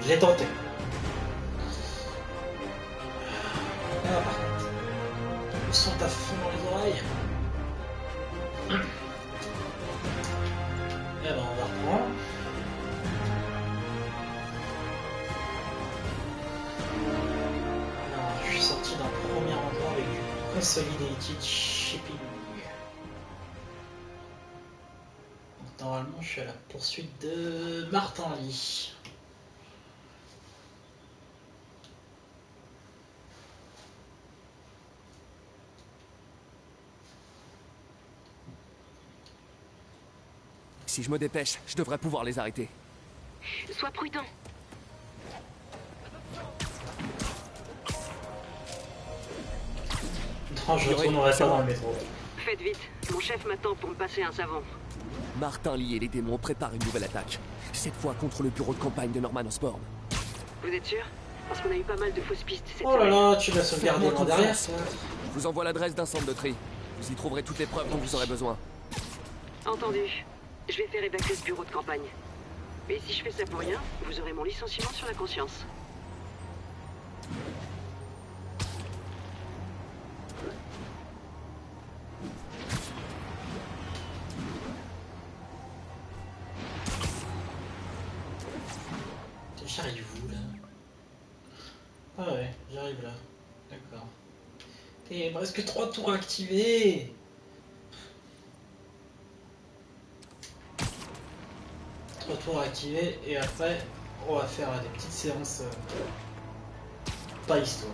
Je l'ai tenté. Ah, le son à fond dans les oreilles. Eh ben, on va reprendre. Alors, je suis sorti d'un premier endroit avec du Consolidated Shipping. Donc, normalement, je suis à la poursuite de Martin Lee. Si je me dépêche, je devrais pouvoir les arrêter. Sois prudent. Non, je retournerai pas dans le métro. Faites vite. Mon chef m'attend pour me passer un savon. Martin Lee et les démons préparent une nouvelle attaque. Cette fois contre le bureau de campagne de Norman Osborn. Vous êtes sûr? Parce qu'on a eu pas mal de fausses pistes cette Oh là semaine. là, tu l'as sauvegardé en derrière ça. Je vous envoie l'adresse d'un centre de tri. Vous y trouverez toutes les preuves dont vous aurez besoin. Entendu. Je vais faire évacuer ce bureau de campagne. Et si je fais ça pour rien, vous aurez mon licenciement sur la conscience. J'arrive où là? Ah ouais, j'arrive là. D'accord. Et il me reste que 3 tours activés. Trois tours activés et après on va faire des petites séances pas histoire.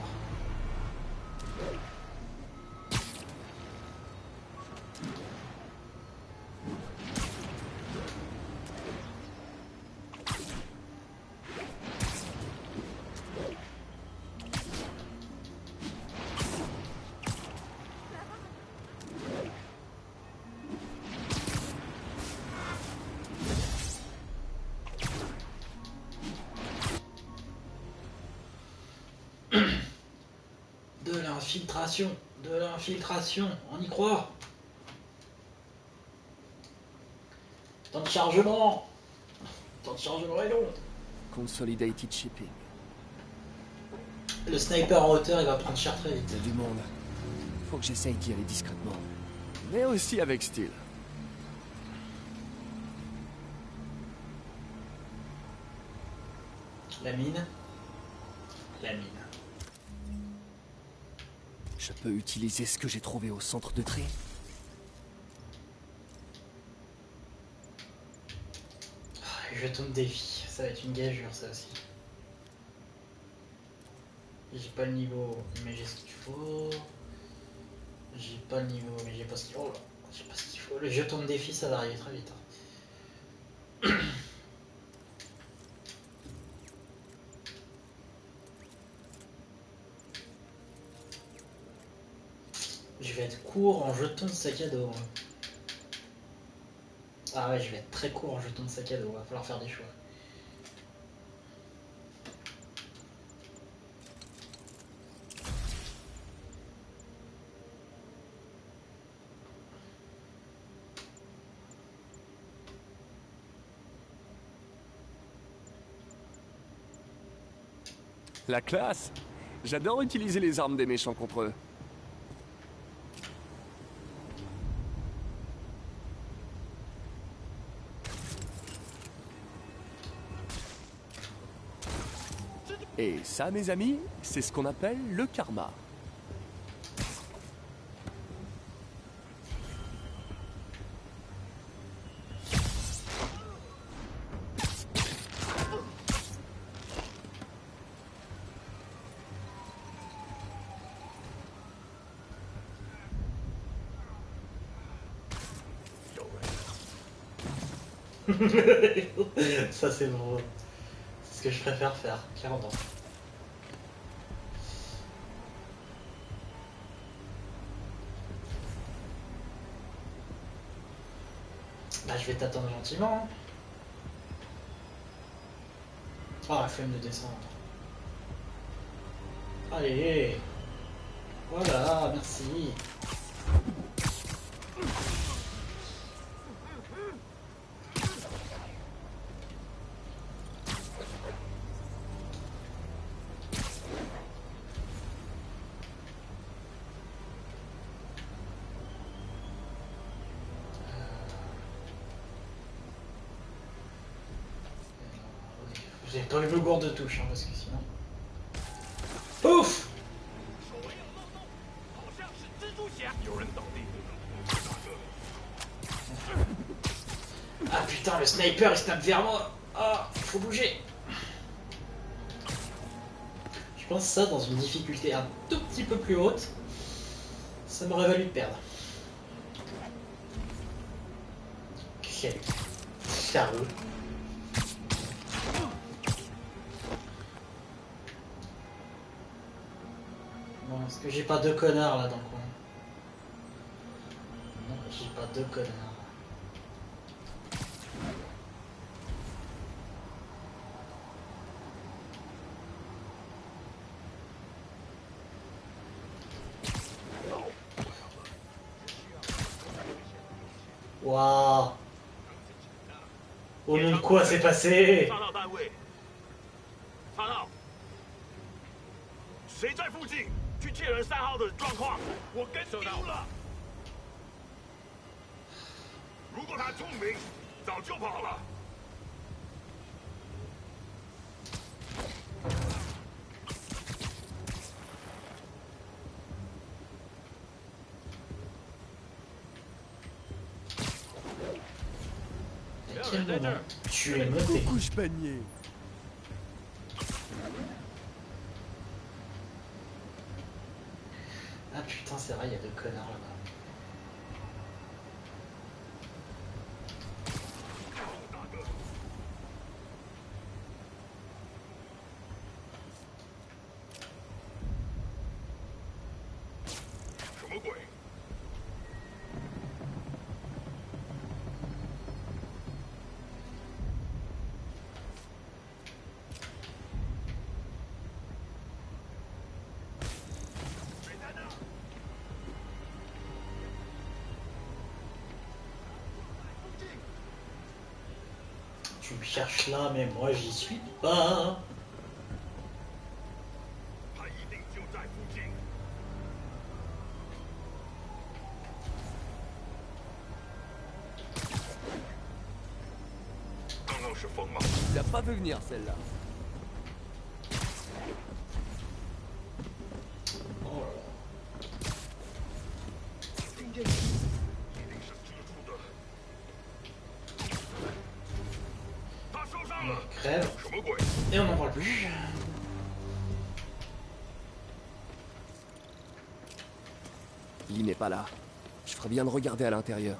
De l'infiltration, on y croit. Temps de chargement est long. Consolidated Shipping. Le sniper en hauteur, il va prendre cher très vite. Il y a du monde. Faut que j'essaye d'y aller discrètement. Mais aussi avec style. La mine. Je peux utiliser ce que j'ai trouvé au centre de tri. Jeton de défi, ça va être une gageure ça aussi. J'ai pas le niveau, mais j'ai ce qu'il faut. J'ai pas le niveau, mais j'ai pas ce qu'il faut. Oh là, j'ai pas ce qu'il faut. Le jeton de défi, ça va arriver très vite. Je vais être court en jetons de sac à dos. Ah ouais, je vais être très court en jetons de sac à dos. Va falloir faire des choix. La classe! J'adore utiliser les armes des méchants contre eux. Et ça, mes amis, c'est ce qu'on appelle le karma. Ça c'est bon. C'est ce que je préfère faire, clairement. Bah je vais t'attendre gentiment. Oh la flemme de descendre. Allez. Voilà, merci. Vous avez pas eu le gourde de touche, hein, parce que sinon... Pouf! Ah putain, le sniper il se tape vers moi. Ah, faut bouger. Je pense que ça, dans une difficulté un tout petit peu plus haute, ça m'aurait valu de perdre. Quel salaud. Bon, est-ce que j'ai pas deux connards là dans le coin? Non, j'ai pas deux connards. Waouh! Au nom de quoi c'est passé? 上到单位，查到，谁在附近？去确认3号的状况。我跟丢了。如果他聪明，早就跑了。À quel moment tu es noté? Couche panier. Ah putain, c'est vrai, il y a deux connards là-bas. 什么鬼？谁在那？ Tu me cherches là, mais moi j'y suis pas. 他一定就在附近。刚刚是风吗？ Il a pas vu venir celle-là. Oh là là. 一定是蜘蛛的。他受伤了。 Crève. 什么鬼？ Et on n'en parle plus. Lee n'est pas là. Je ferais bien de regarder à l'intérieur.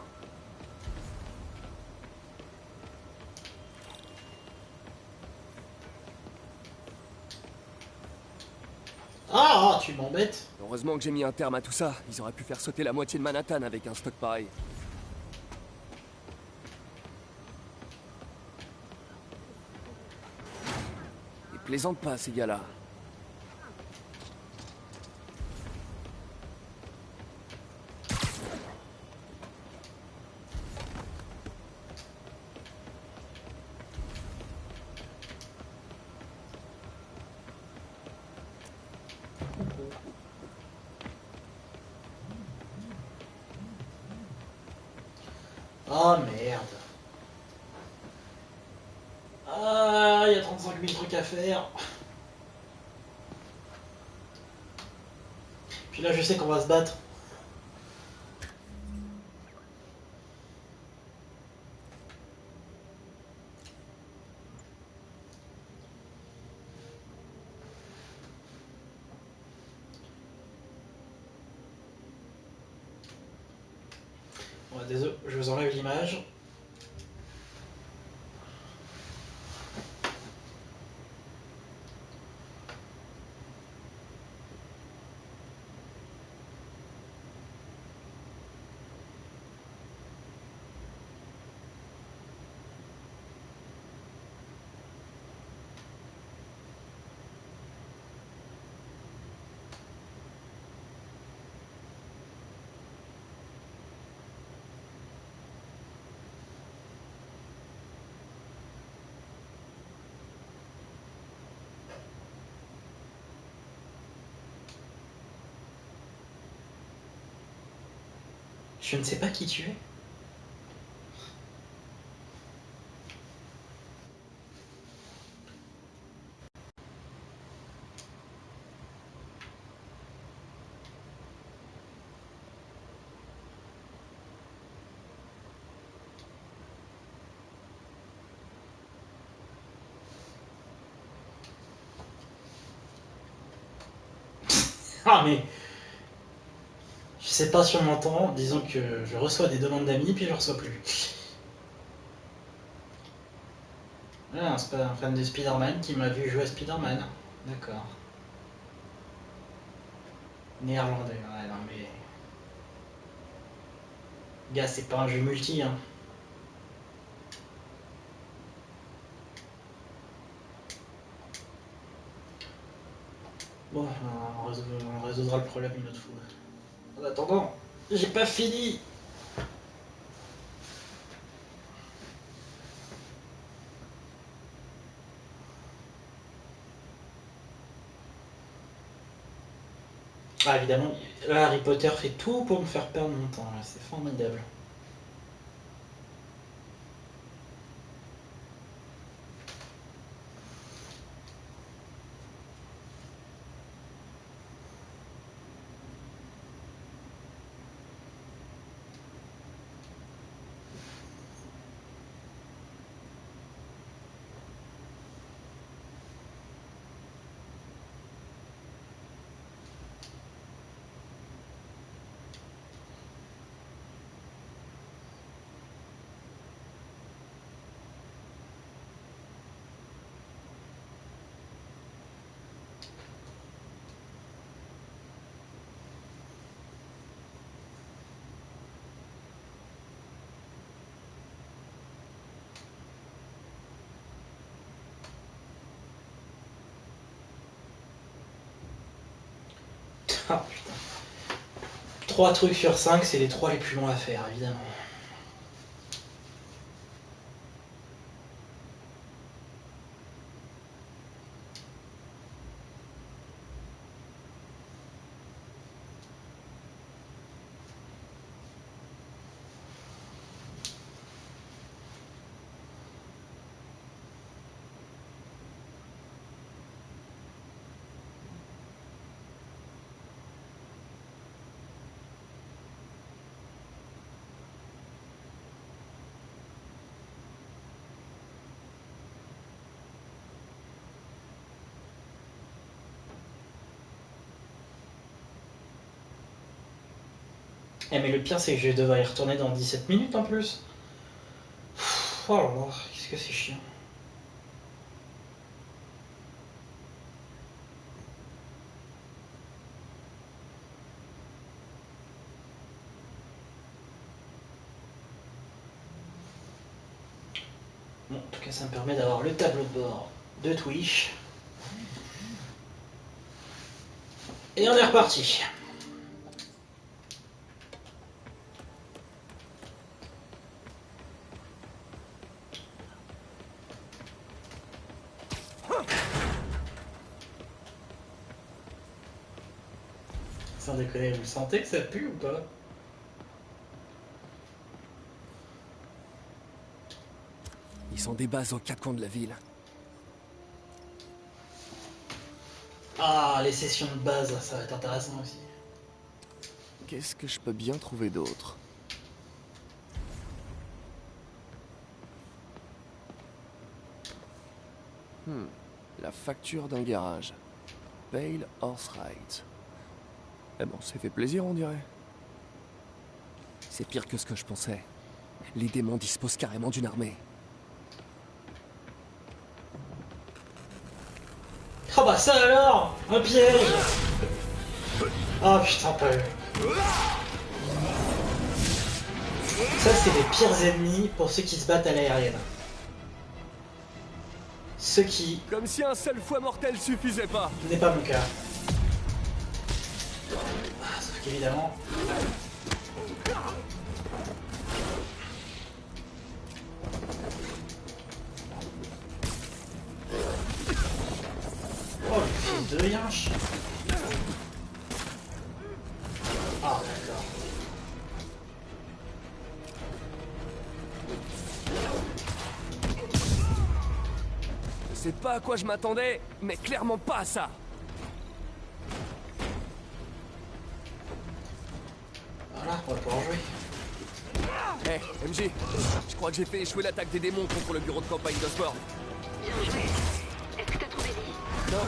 Ah, tu m'embêtes. Heureusement que j'ai mis un terme à tout ça. Ils auraient pu faire sauter la moitié de Manhattan avec un stock pareil. Ils plaisantent pas, ces gars-là. Ah merde. Ah, il y a 35 000 trucs à faire. Puis là, je sais qu'on va se battre. Ouais, désolé, je vous enlève l'image. Je ne sais pas qui tu es. Ah mais... Je sais pas si on m'entend, disons que je reçois des demandes d'amis puis je reçois plus. Ah, c'est pas un fan de Spider-Man qui m'a vu jouer à Spider-Man. D'accord. Néerlandais, ouais non mais... Gars, c'est pas un jeu multi, hein. Bon, on résoudra le problème une autre fois. En attendant, j'ai pas fini. Ah évidemment, là Harry Potter fait tout pour me faire perdre mon temps, là, c'est formidable. Ah putain. 3 trucs sur 5, c'est les 3 les plus longs à faire, évidemment. Eh mais le pire c'est que je vais devoir y retourner dans 17 minutes en plus. Oh là là, qu'est-ce que c'est chiant. Bon, en tout cas ça me permet d'avoir le tableau de bord de Twitch. Et on est reparti. Sans déconner, vous le sentez que ça pue ou pas? Ils sont des bases aux 4 coins de la ville. Ah, les sessions de base, ça va être intéressant aussi. Qu'est-ce que je peux bien trouver d'autre? La facture d'un garage. Pale Horse Rides. Eh ben, on s'est fait plaisir, on dirait. C'est pire que ce que je pensais. Les démons disposent carrément d'une armée. Oh bah ça alors! Un piège! Ah putain, pas eux. Ça, c'est les pires ennemis pour ceux qui se battent à l'aérienne. Ceux qui... Comme si un seul fouet mortel suffisait pas. Ce n'est pas mon cas. Ah, sauf qu'évidemment... Oh, le fils de yinche! Ah, d'accord. Je sais pas à quoi je m'attendais, mais clairement pas à ça. Voilà, on va pouvoir jouer. Eh, MJ, je crois que j'ai fait échouer l'attaque des démons contre le bureau de campagne d'Osborne. Bien joué. Est-ce que t'as trouvé Lee? Non,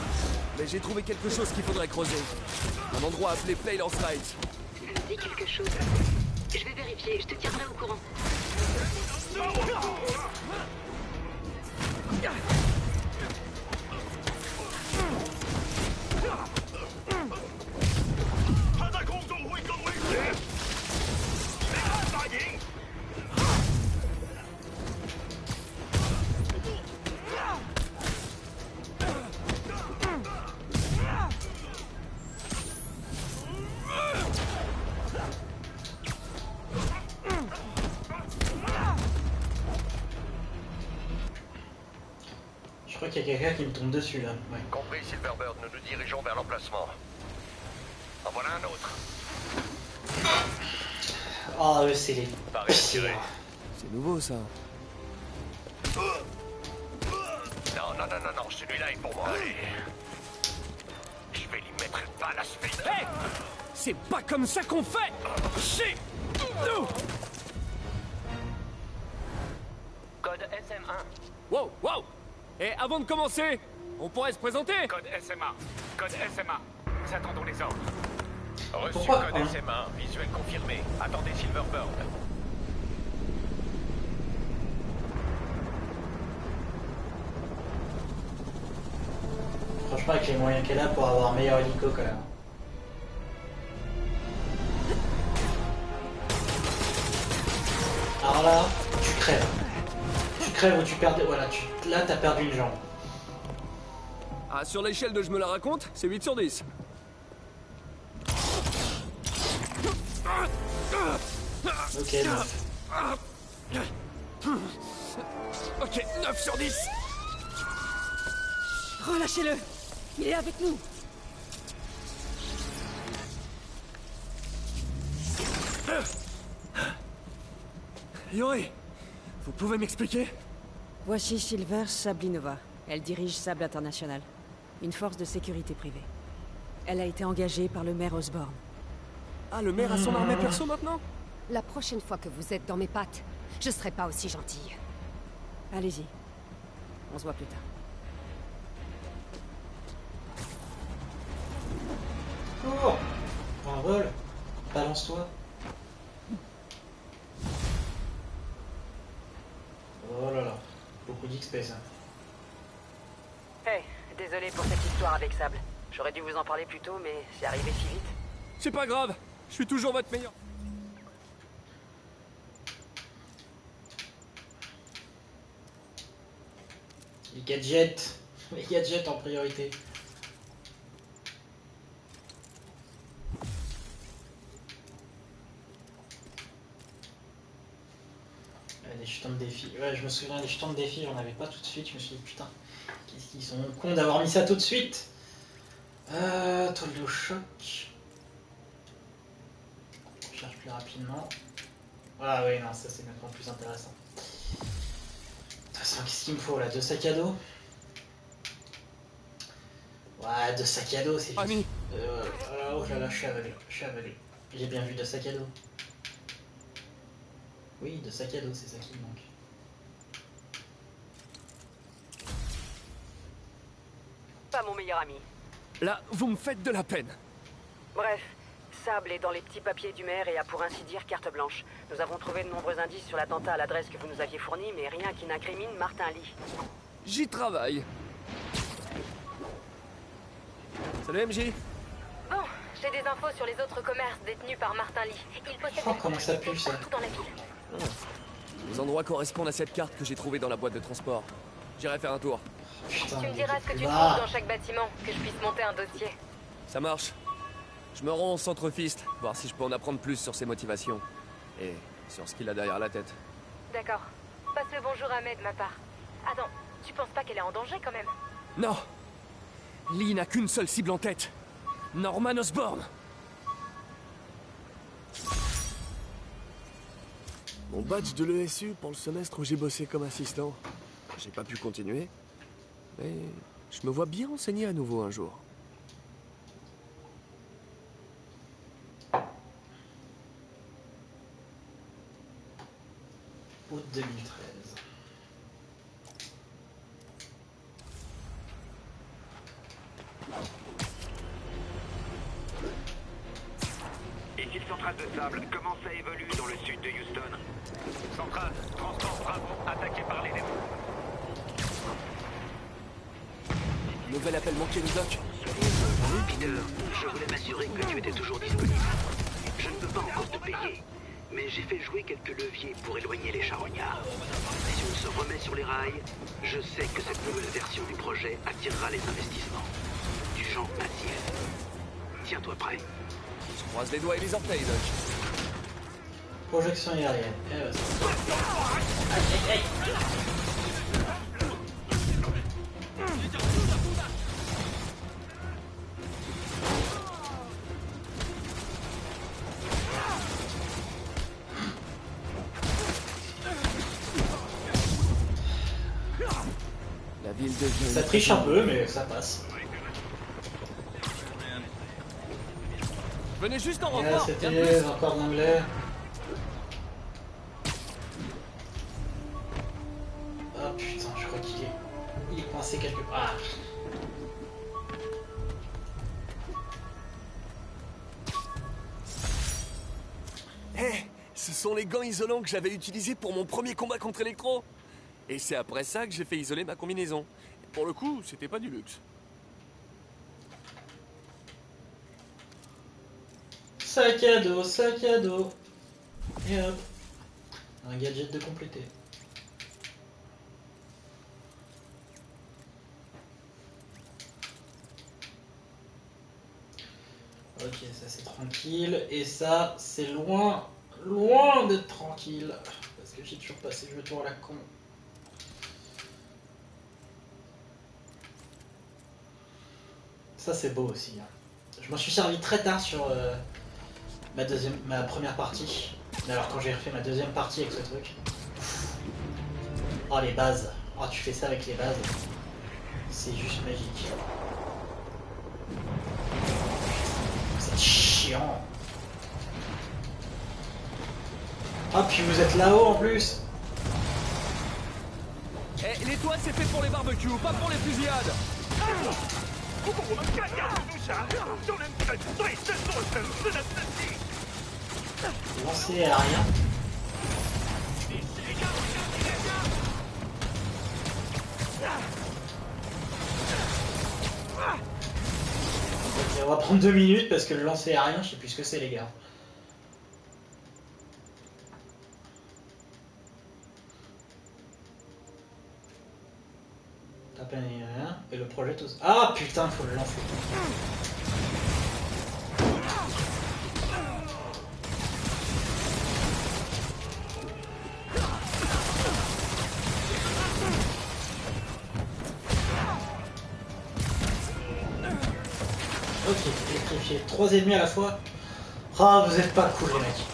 mais Et j'ai trouvé quelque chose qu'il faudrait creuser. Un endroit appelé Playlance Heights. Ça me dit quelque chose. Je vais vérifier, je te tiendrai au courant. Je crois qu'il y a quelqu'un qui me tombe dessus là. Ouais. Compris, Silverbird, nous nous dirigeons vers l'emplacement. En voilà un autre. Ah, eux, c'est les Pareil, pires. tiré. C'est nouveau ça. Non, celui-là est pour moi. Allez. Je vais lui mettre une balle à ce fils. Hé! C'est pas comme ça qu'on fait! Chez nous! Code SM1. Wow, wow! Et avant de commencer, on pourrait se présenter? Code SMA. Code SMA. Nous attendons les ordres. Reçu Pourquoi code SM1. Visuel confirmé. Attendez Silverbird. Franchement, avec les moyens qu'elle a pour avoir un meilleur hélico quand même. Alors là, tu crèves. Tu crèves ou tu perds. Voilà, là t'as perdu une jambe. Ah, sur l'échelle de je me la raconte, c'est 8 sur 10. Ok, 9. Ok, 9 sur 10. Relâchez-le. Il est avec nous. Yuri, vous pouvez m'expliquer? Voici Silver Sablinova. Elle dirige Sable International, une force de sécurité privée. Elle a été engagée par le maire Osborne. Ah, le maire a son armée perso maintenant? La prochaine fois que vous êtes dans mes pattes, je serai pas aussi gentille. Allez-y. On se voit plus tard. Oh, un vol. Balance-toi. Oh là là, beaucoup d'XP ça. Hey, désolé pour cette histoire avec Sable. J'aurais dû vous en parler plus tôt, mais c'est arrivé si vite. C'est pas grave, je suis toujours votre meilleur. Les gadgets en priorité. Les jetons de défi. Ouais, je me souviens des jetons de défi, j'en avais pas tout de suite. Je me suis dit, putain, qu'est-ce qu'ils sont cons d'avoir mis ça tout de suite. Toile de choc. Je cherche plus rapidement. Ah oui, non, ça c'est maintenant plus intéressant. De toute façon, qu'est-ce qu'il me faut là? 2 sacs à dos? Ouais, 2 sacs à dos, c'est Ami. juste. Oh là là, je suis aveugle. J'ai bien vu 2 sacs à dos. Oui, 2 sacs à dos, c'est ça qui me manque. Pas mon meilleur ami. Là, vous me faites de la peine. Bref, Sable est dans les petits papiers du maire et a pour ainsi dire carte blanche. Nous avons trouvé de nombreux indices sur l'attentat à l'adresse que vous nous aviez fournie, mais rien qui n'incrimine Martin Lee. J'y travaille. Salut MJ. Bon, j'ai des infos sur les autres commerces détenus par Martin Lee. Il possède Oh, des comment ça pue, ça. partout dans la ville. Les endroits correspondent à cette carte que j'ai trouvée dans la boîte de transport. J'irai faire un tour. Putain, Tu me il diras était ce que plus tu bas. trouves dans chaque bâtiment, que je puisse monter un dossier. Ça marche. Je me rends au centre Fist, voir si je peux en apprendre plus sur ses motivations. Et sur ce qu'il a derrière la tête. D'accord. Passe le bonjour à Ahmed de ma part. Attends, tu penses pas qu'elle est en danger quand même? Non! Lee n'a qu'une seule cible en tête. Norman Osborn. Mon badge de l'ESU pour le semestre où j'ai bossé comme assistant. J'ai pas pu continuer, mais je me vois bien enseigner à nouveau un jour. Août 2013. Ici le central de sable, comment ça évolue dans le sud de Houston? Centrale, transport Bravo, attaqué par les démons. Nouvel appel manqué, le doc. Peter, je voulais m'assurer que tu étais toujours disponible. Je ne peux pas encore te payer, mais j'ai fait jouer quelques leviers pour éloigner les charognards. Si on se remet sur les rails, je sais que cette nouvelle version du projet attirera les investissements. Du genre massif. Tiens-toi prêt. Je croise les doigts et les orteils, doc. Projection aérienne. Eh ouais, aïe, aïe, aïe. La ville devient... Ça triche un peu, mais ça passe. Venez juste en Et là, renfort. Bien c'était plus. encore d'anglais. Ah putain, je crois qu'il est... Il est coincé quelque part. Eh, ce sont les gants isolants que j'avais utilisés pour mon premier combat contre Electro. Et c'est après ça que j'ai fait isoler ma combinaison. Et pour le coup, c'était pas du luxe. Sac à dos, sac à dos. Et hop. Un gadget de compléter. Ok, ça c'est tranquille. Et ça, c'est loin, loin d'être tranquille. Parce que j'ai toujours passé le tour à la con. Ça c'est beau aussi. Hein. Je m'en suis servi très tard sur ma première partie. Mais alors quand j'ai refait ma deuxième partie avec ce truc. Oh les bases. Oh tu fais ça avec les bases. C'est juste magique. C'est chiant. Ah puis vous êtes là-haut en plus. Eh, l'étoile c'est fait pour les barbecues, pas pour les fusillades. 如果我们干掉蜘蛛侠，就能粉碎这座城市的势力。 Lancer à rien. Ok, on va prendre 2 minutes parce que le lancer à rien, je sais plus ce que c'est les gars. Taper rien et le projet tout. Ah putain, faut le lancer. Ok, électrifié. 3 ennemis à la fois. Ah, vous êtes pas cool les mecs.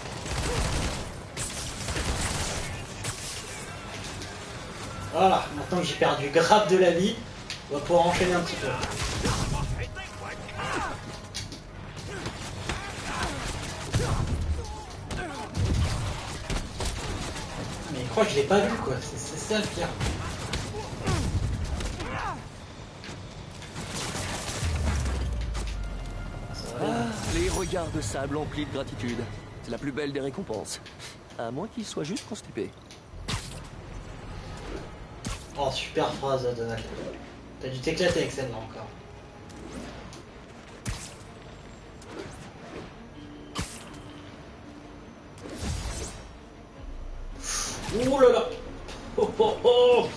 Voilà, maintenant que j'ai perdu grave de la vie, on va pouvoir enchaîner un petit peu. Mais je crois que je l'ai pas vu quoi, c'est ça le pire. Les regards de sable emplis de gratitude. C'est la plus belle des récompenses. À moins qu'il soit juste constipé. Oh, super phrase, Donald. T'as dû t'éclater avec celle-là encore. Ouh là là. Oh oh oh.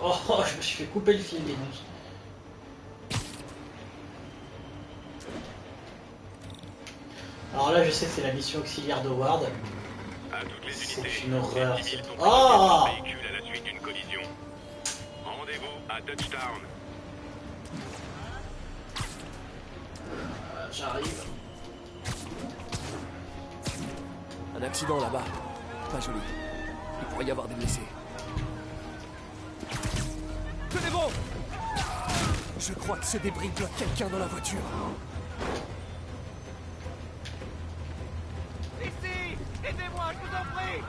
Oh, je me suis fait couper le fil, les mecs. Alors là, je sais que c'est la mission auxiliaire d'Howard. À toutes les C'est unités, une horreur. les civils sont Ah présents sur le véhicule à la suite d'une collision. Rendez-vous à Touchdown. J'arrive. Un accident là-bas. Pas joli. Il pourrait y avoir des blessés. Tenez bon! Je crois que ce débris bloque quelqu'un dans la voiture. Ici! Aidez-moi, je vous en prie!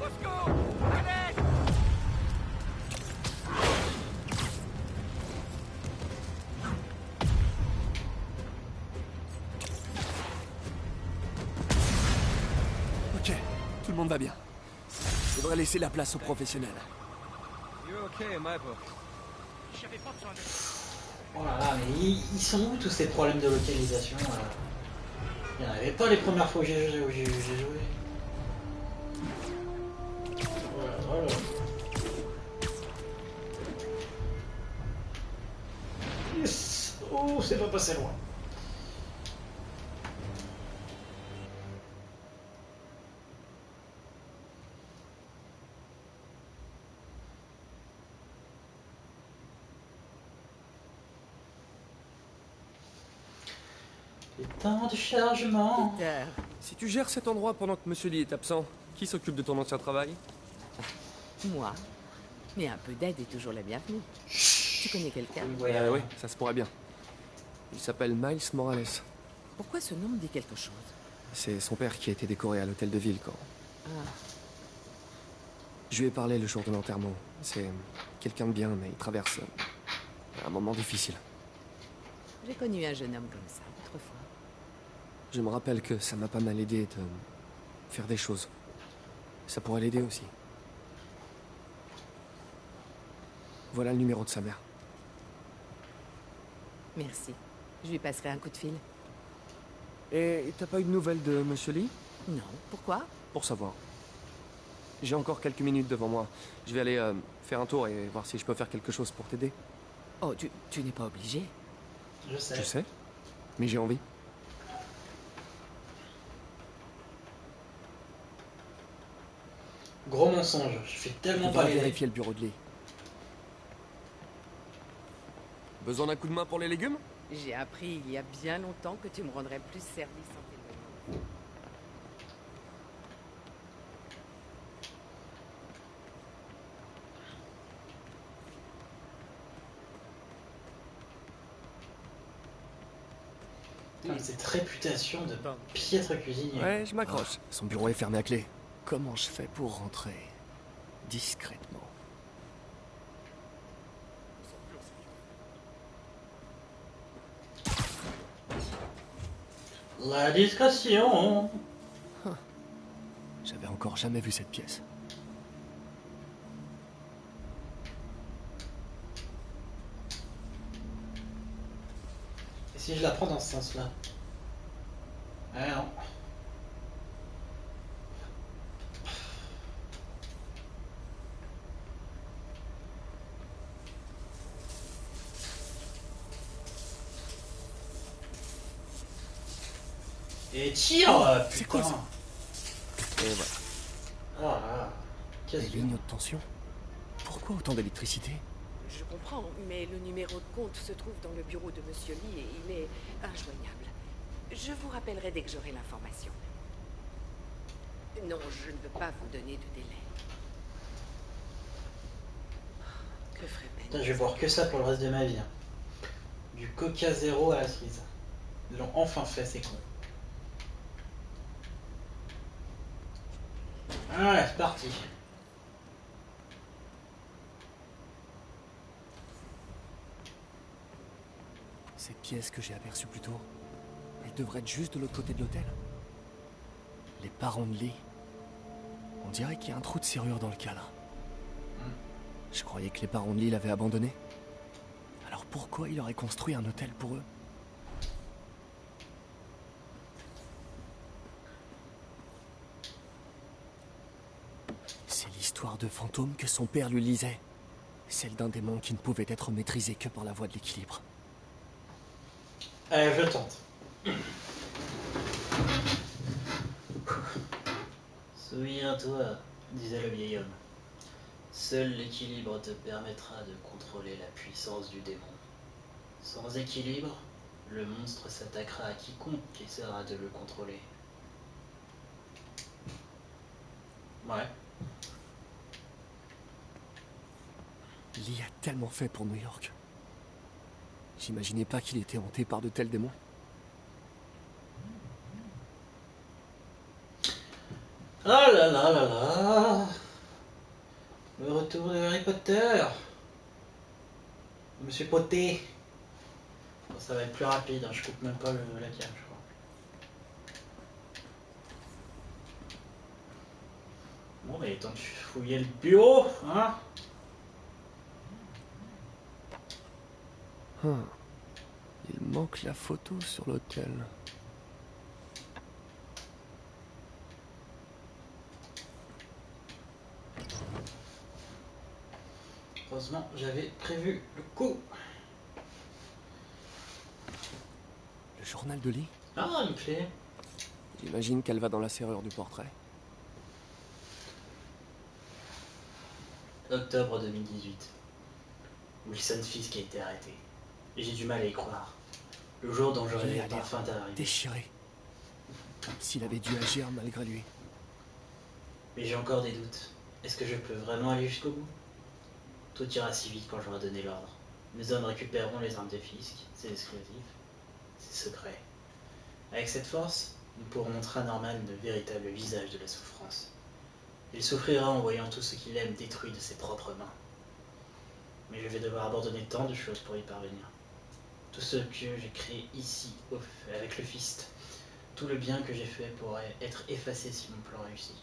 Au secours! À l'aide! me va bien. Faudrait laisser la place aux professionnels. Oh là là, mais ils sont où tous ces problèmes de localisation Il n'y en avait pas les premières fois où j'ai joué. Voilà, voilà. Yes. Oh, c'est pas passé loin. Les temps de chargement. Peter, Si tu gères cet endroit pendant que Monsieur Lee est absent, qui s'occupe de ton ancien travail? moi. Mais un peu d'aide est toujours la bienvenue. Tu connais quelqu'un? Oui, ça se pourrait bien. Il s'appelle Miles Morales. Pourquoi ce nom me dit quelque chose? C'est son père qui a été décoré à l'hôtel de ville quand... Ah, Je lui ai parlé le jour de l'enterrement. C'est quelqu'un de bien, mais il traverse un moment difficile. j'ai connu un jeune homme comme ça autrefois. Je me rappelle que ça m'a pas mal aidé de faire des choses. Ça pourrait l'aider aussi. Voilà le numéro de sa mère. Merci. Je lui passerai un coup de fil. Et t'as pas eu de nouvelles de Monsieur Lee? Non, pourquoi? Pour savoir. J'ai encore quelques minutes devant moi. Je vais aller faire un tour et voir si je peux faire quelque chose pour t'aider. Oh, tu n'es pas obligé. Je sais. Je sais, mais j'ai envie. Gros mensonge. Je fais Je tellement pas devrais les vérifier le bureau de Lee. Besoin d'un coup de main pour les légumes? J'ai appris il y a bien longtemps que tu me rendrais plus service en téléphone. Putain, cette réputation de piètre cuisinier. Ouais, je m'accroche. Son bureau est fermé à clé. Comment je fais pour rentrer discrètement? La discrétion. J'avais encore jamais vu cette pièce. Et si je la prends dans ce sens-là? Ah non. Et tire, c'est putain. quoi ça? Et voilà. Voilà. Les Qu'est-ce que... lignes de tension? Pourquoi autant d'électricité? Je comprends, mais le numéro de compte se trouve dans le bureau de Monsieur Lee et il est injoignable. Je vous rappellerai dès que j'aurai l'information. Non, je ne veux pas vous donner de délai. Que ferait Ben? Putain, je vais boire que ça pour le reste de ma vie. Hein. Du Coca Zéro à la cerise. Ils l'ont enfin fait, c'est con. Ah, c'est parti. Cette pièce que j'ai aperçue plus tôt, elle devrait être juste de l'autre côté de l'hôtel. Les parents de Lee. On dirait qu'il y a un trou de serrure dans le cadre. Je croyais que les parents de Lee l'avaient abandonné. Alors pourquoi il aurait construit un hôtel pour eux? C'est l'histoire de fantôme que son père lui lisait. Celle d'un démon qui ne pouvait être maîtrisé que par la voie de l'équilibre. Allez, je tente. Souviens-toi, disait le vieil homme. Seul l'équilibre te permettra de contrôler la puissance du démon. Sans équilibre, le monstre s'attaquera à quiconque essaiera de le contrôler. Ouais. Lee a tellement fait pour New York. J'imaginais pas qu'il était hanté par de tels démons. Ah là là là là. Le retour de Harry Potter. Monsieur Potter. Bon, ça va être plus rapide, hein. Je coupe même pas la cam, je crois. Bon, bah, il est temps de fouiller le bureau, hein. Il manque la photo sur l'hôtel. Heureusement, j'avais prévu le coup. Le journal de Lee? Ah, une clé. J'imagine qu'elle va dans la serrure du portrait. Octobre 2018. Wilson Fisk a été arrêté. J'ai du mal à y croire. Le jour dont je Lee rêvais a l'air enfin d'arriver. déchiré. Comme s'il avait dû agir malgré lui. Mais j'ai encore des doutes. Est-ce que je peux vraiment aller jusqu'au bout? Tout ira si vite quand j'aurai donné l'ordre. Mes hommes récupéreront les armes de Fisk, ses explosifs, ses secrets. Avec cette force, nous pourrons montrer à Norman le véritable visage de la souffrance. Il souffrira en voyant tout ce qu'il aime détruit de ses propres mains. Mais je vais devoir abandonner tant de choses pour y parvenir. Tout ce que j'ai créé ici, avec le Fist, tout le bien que j'ai fait pourrait être effacé si mon plan réussit.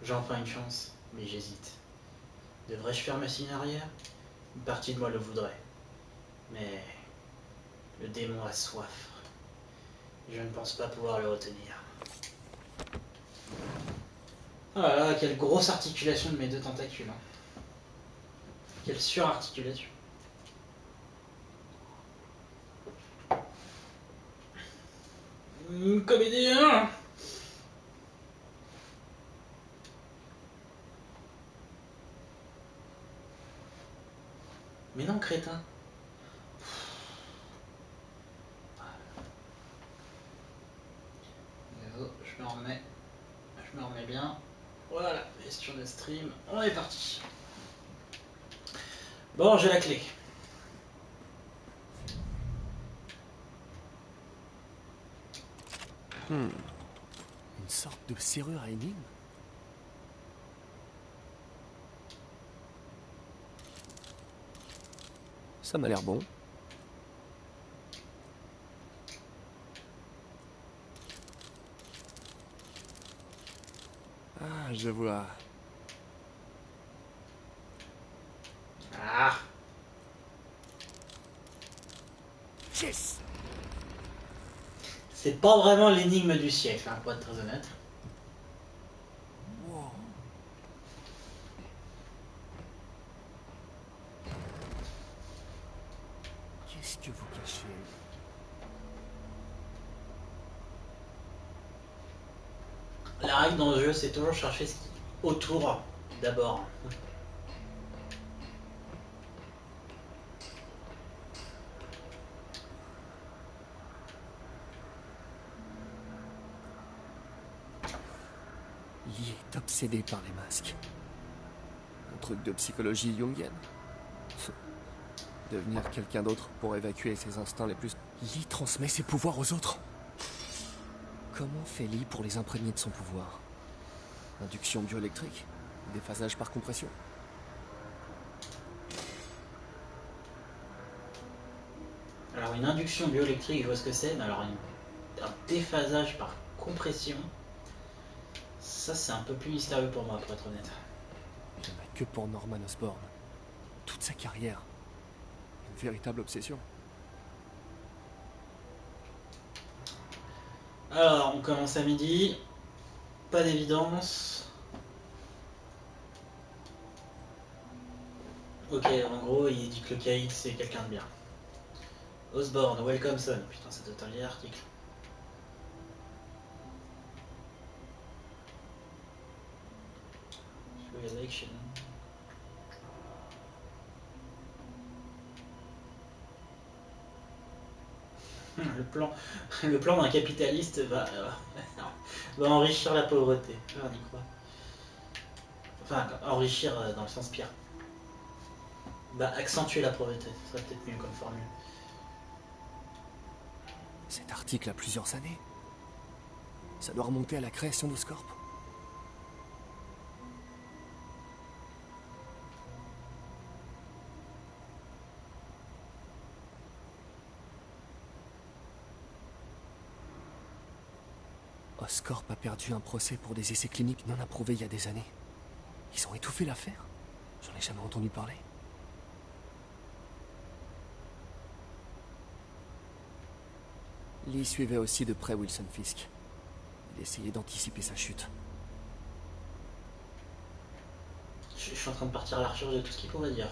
J'ai enfin une chance, mais j'hésite. Devrais-je faire machine arrière? Une partie de moi le voudrait. Mais le démon a soif. Je ne pense pas pouvoir le retenir. Oh là là, quelle grosse articulation de mes deux tentacules. Hein. Quelle surarticulation. Comédien. Mais non, crétin. Je me remets. Je me remets bien. Voilà, gestion de stream. On est parti. Bon, j'ai la clé. Une sorte de serrure à énigme. Ça m'a l'air bon. Ah, je vois. Ah. Yes. C'est pas vraiment l'énigme du siècle, hein, pour être très honnête. Wow. Qu'est-ce que vous cachez? La règle dans le jeu, c'est toujours chercher ce qui est autour d'abord. Lee est obsédé par les masques. Un truc de psychologie jungienne. Devenir quelqu'un d'autre pour évacuer ses instincts les plus... Lee transmet ses pouvoirs aux autres. Comment fait Lee pour les imprégner de son pouvoir? Induction bioélectrique? Déphasage par compression? Alors une induction bioélectrique, je vois ce que c'est, mais alors un déphasage par compression, ça c'est un peu plus mystérieux pour moi, pour être honnête. Il n'y en a que pour Norman Osborn. Toute sa carrière. Une véritable obsession. Alors, on commence à midi, pas d'évidence. Ok, en gros, il dit que le caïd c'est quelqu'un de bien. Osborn, Welcomeson, putain, ça doit être un vieil article. Election. Le plan d'un capitaliste va enrichir la pauvreté. On y croit. Enfin, enrichir dans le sens pire. Bah, accentuer la pauvreté, ce serait peut-être mieux comme formule. Cet article a plusieurs années. Ça doit remonter à la création d'Oscorp. Oscorp a perdu un procès pour des essais cliniques non approuvés il y a des années. Ils ont étouffé l'affaire? J'en ai jamais entendu parler. Lee suivait aussi de près Wilson Fisk. Il essayait d'anticiper sa chute. Je suis en train de partir à la recherche de tout ce qu'il pourrait dire.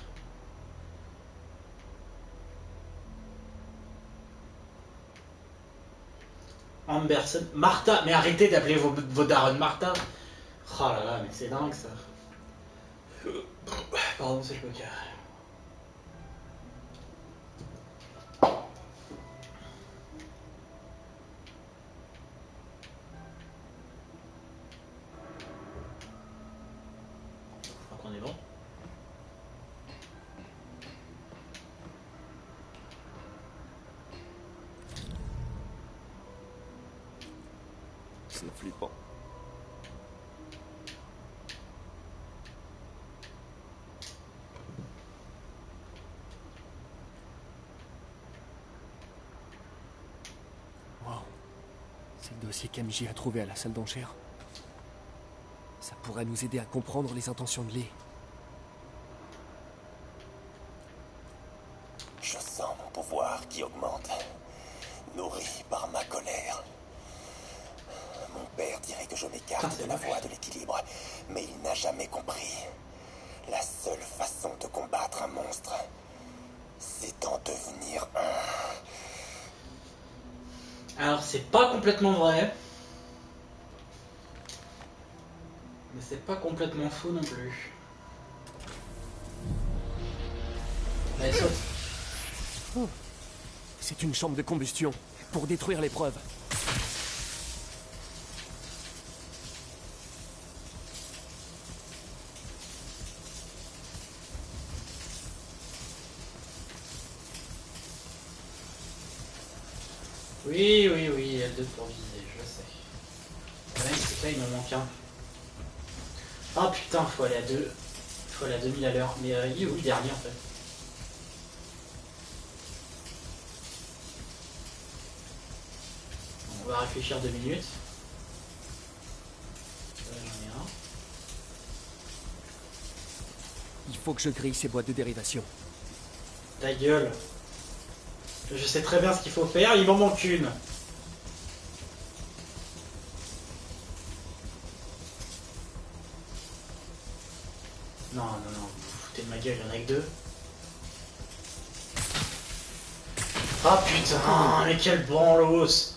Amberson, Martha, mais arrêtez d'appeler vos darons Martha. Oh là là, mais c'est dingue ça. Pardon, c'est le coca. Je crois qu'on est bon. C'est flippant. Wow. C'est le dossier qu'MJ a trouvé à la salle d'enchères. Ça pourrait nous aider à comprendre les intentions de Lee. Je sens mon pouvoir qui augmente, nourri par ma colère. Mon père dirait que je m'écarte de la voie de l'équilibre, mais il n'a jamais compris. La seule façon de combattre un monstre, c'est d'en devenir un. Alors c'est pas complètement vrai. Mais c'est pas complètement faux non plus. Allez, saute. Oh. C'est une chambre de combustion pour détruire les preuves. Oui, oui, oui, L2 pour viser, je sais. Même c'est que là il me manque un. Ah putain, faut aller à 2. Faut aller à 2000 à l'heure. Mais il est où le dernier en fait? On va réfléchir 2 minutes. Là j'en ai un. Il faut que je grille ces boîtes de dérivation. Ta gueule. Je sais très bien ce qu'il faut faire, il m'en manque une. Non, non, non, vous vous foutez de ma gueule, il y en a que 2. Ah putain, mais quel branlos. Si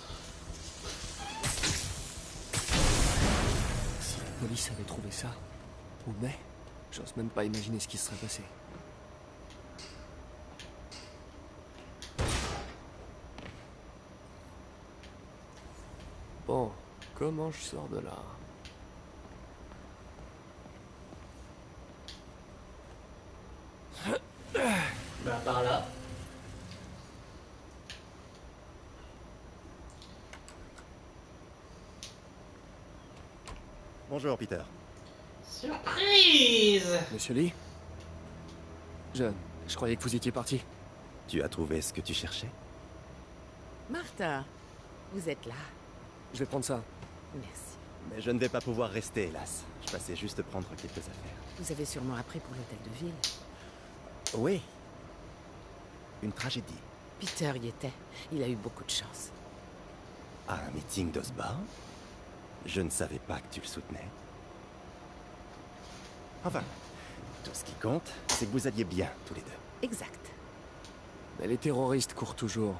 la police avait trouvé ça, ou mai, j'ose même pas imaginer ce qui serait passé. Bon, comment je sors de là? Bah par là. Bonjour, Peter. Surprise. Monsieur Lee? Je croyais que vous étiez parti. Tu as trouvé ce que tu cherchais? Martha, vous êtes là. Je vais prendre ça. Merci. Mais je ne vais pas pouvoir rester, hélas. Je passais juste prendre quelques affaires. Vous avez sûrement appris pour l'hôtel de ville. Oui. Une tragédie. Peter y était. Il a eu beaucoup de chance. À un meeting d'Osborne? Je ne savais pas que tu le soutenais. Enfin, tout ce qui compte, c'est que vous alliez bien, tous les deux. Exact. Mais les terroristes courent toujours.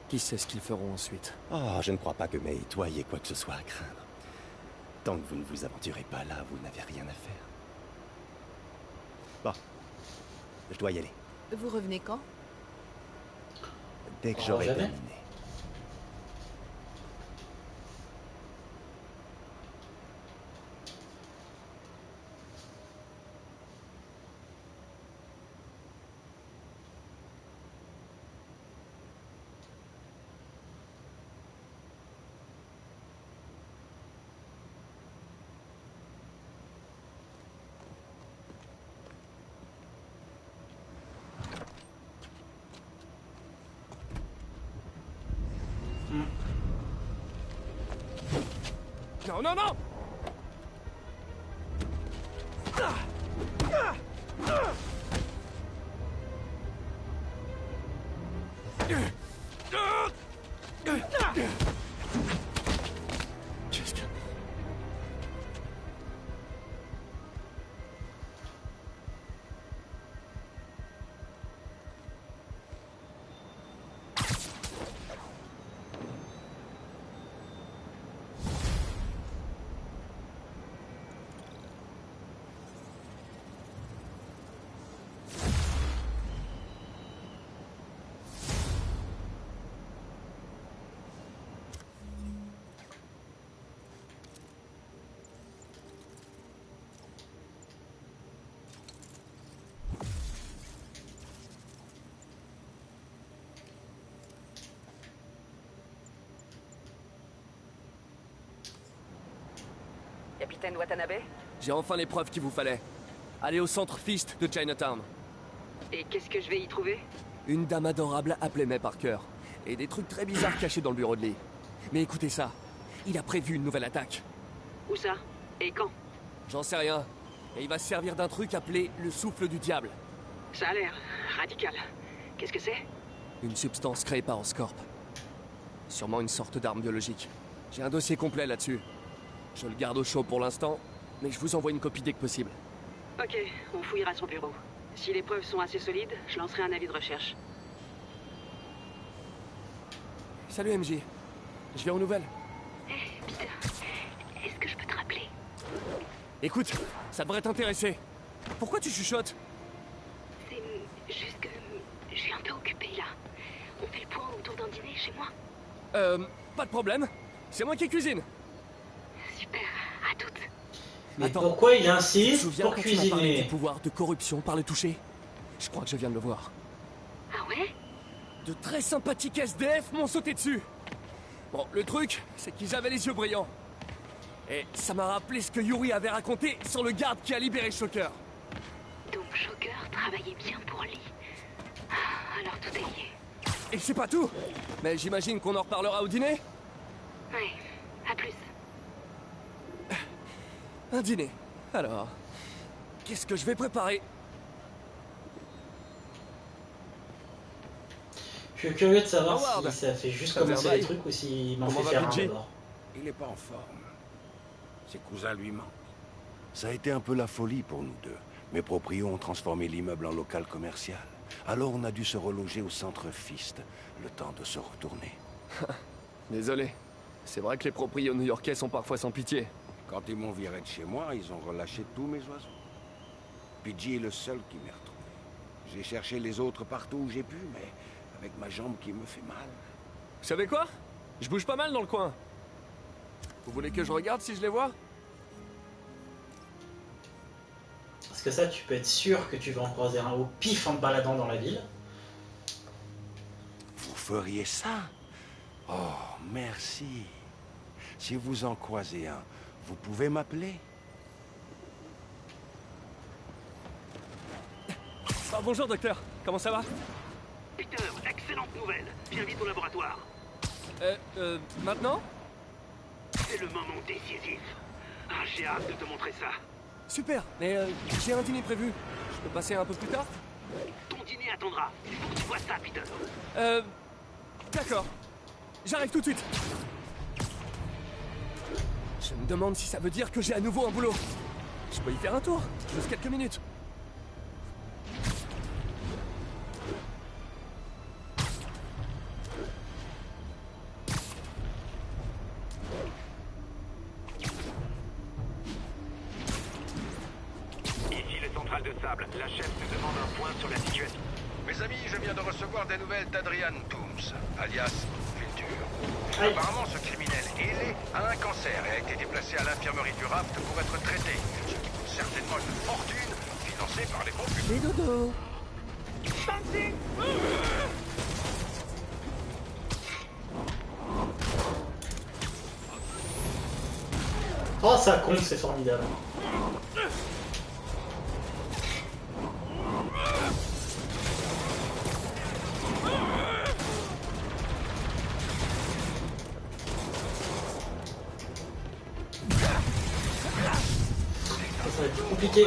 Qui sait ce qu'ils feront ensuite? Oh, je ne crois pas que May et toi ayez quoi que ce soit à craindre. Tant que vous ne vous aventurez pas là, vous n'avez rien à faire. Bon. Je dois y aller. Vous revenez quand? Dès que Oh, j'aurai jamais. terminé. Non, non, non! capitaine Watanabe? J'ai enfin les preuves qu'il vous fallait. Allez au centre Fist de Chinatown. Et qu'est-ce que je vais y trouver? Une dame adorable appelée May Parker. Et des trucs très bizarres cachés dans le bureau de Lee. Mais écoutez ça. Il a prévu une nouvelle attaque. Où ça? Et quand? J'en sais rien. Et il va se servir d'un truc appelé le souffle du diable. Ça a l'air radical. Qu'est-ce que c'est? Une substance créée par Oscorp. Sûrement une sorte d'arme biologique. J'ai un dossier complet là-dessus. Je le garde au chaud pour l'instant, mais je vous envoie une copie dès que possible. Ok, on fouillera son bureau. Si les preuves sont assez solides, je lancerai un avis de recherche. Salut MJ. Je viens aux nouvelles. Peter, est-ce que je peux te rappeler? Écoute, ça devrait t'intéresser. Pourquoi tu chuchotes? C'est juste que je suis un peu occupée là. On fait le point autour d'un dîner chez moi. Pas de problème. C'est moi qui cuisine. Super, à toutes. Mais Attends, pourquoi il tu te insiste souviens pour quand tu m'as parlé cuisiner? du pouvoir de corruption par le toucher? Je crois que je viens de le voir. Ah ouais? De très sympathiques SDF m'ont sauté dessus. Bon, le truc, c'est qu'ils avaient les yeux brillants. Et ça m'a rappelé ce que Yuri avait raconté sur le garde qui a libéré Shocker. Donc Shocker travaillait bien pour Lee. Ah, alors tout est lié. Et c'est pas tout. Mais j'imagine qu'on en reparlera au dîner. Ouais, à plus. Un dîner. Alors, qu'est-ce que je vais préparer? Je suis curieux de savoir Howard, si ça fait juste ça fait un commencer les bail. trucs ou s'il m'en Comment fait va faire un PJ? d'abord. Il est pas en forme. Ses cousins lui manquent. Ça a été un peu la folie pour nous deux. Mes proprios ont transformé l'immeuble en local commercial. Alors on a dû se reloger au centre Fist, le temps de se retourner. Désolé. C'est vrai que les proprios new-yorkais sont parfois sans pitié. Quand ils m'ont viré de chez moi, ils ont relâché tous mes oiseaux. PJ est le seul qui m'est retrouvé. J'ai cherché les autres partout où j'ai pu, mais avec ma jambe qui me fait mal. Vous savez quoi? Je bouge pas mal dans le coin. Vous voulez que je regarde si je les vois? Parce que ça, tu peux être sûr que tu vas en croiser un au pif en te baladant dans la ville. Vous feriez ça? Oh, merci. Si vous en croisez un, vous pouvez m'appeler? Ah, bonjour docteur, comment ça va? Peter, excellente nouvelle. Viens vite au laboratoire. Maintenant? C'est le moment décisif. Ah, j'ai hâte de te montrer ça. Super, mais j'ai un dîner prévu. Je peux passer un peu plus tard? Ton dîner attendra. Il faut que tu vois ça, Peter. D'accord. J'arrive tout de suite. Je me demande si ça veut dire que j'ai à nouveau un boulot. Je peux y faire un tour, juste quelques minutes. Ici le central de sable. La chef nous demande un point sur la situation. Mes amis, je viens de recevoir des nouvelles d'Adrian Toombs, alias Vulture. Aïe. Apparemment, ce criminel ailé a un cancer et a été déplacé à l'infirmerie du Raft pour être traité. Ce qui coûte certainement une fortune, financée par les fonds publics. Les dodo. Oh, ça compte, c'est formidable. Ça va être compliqué.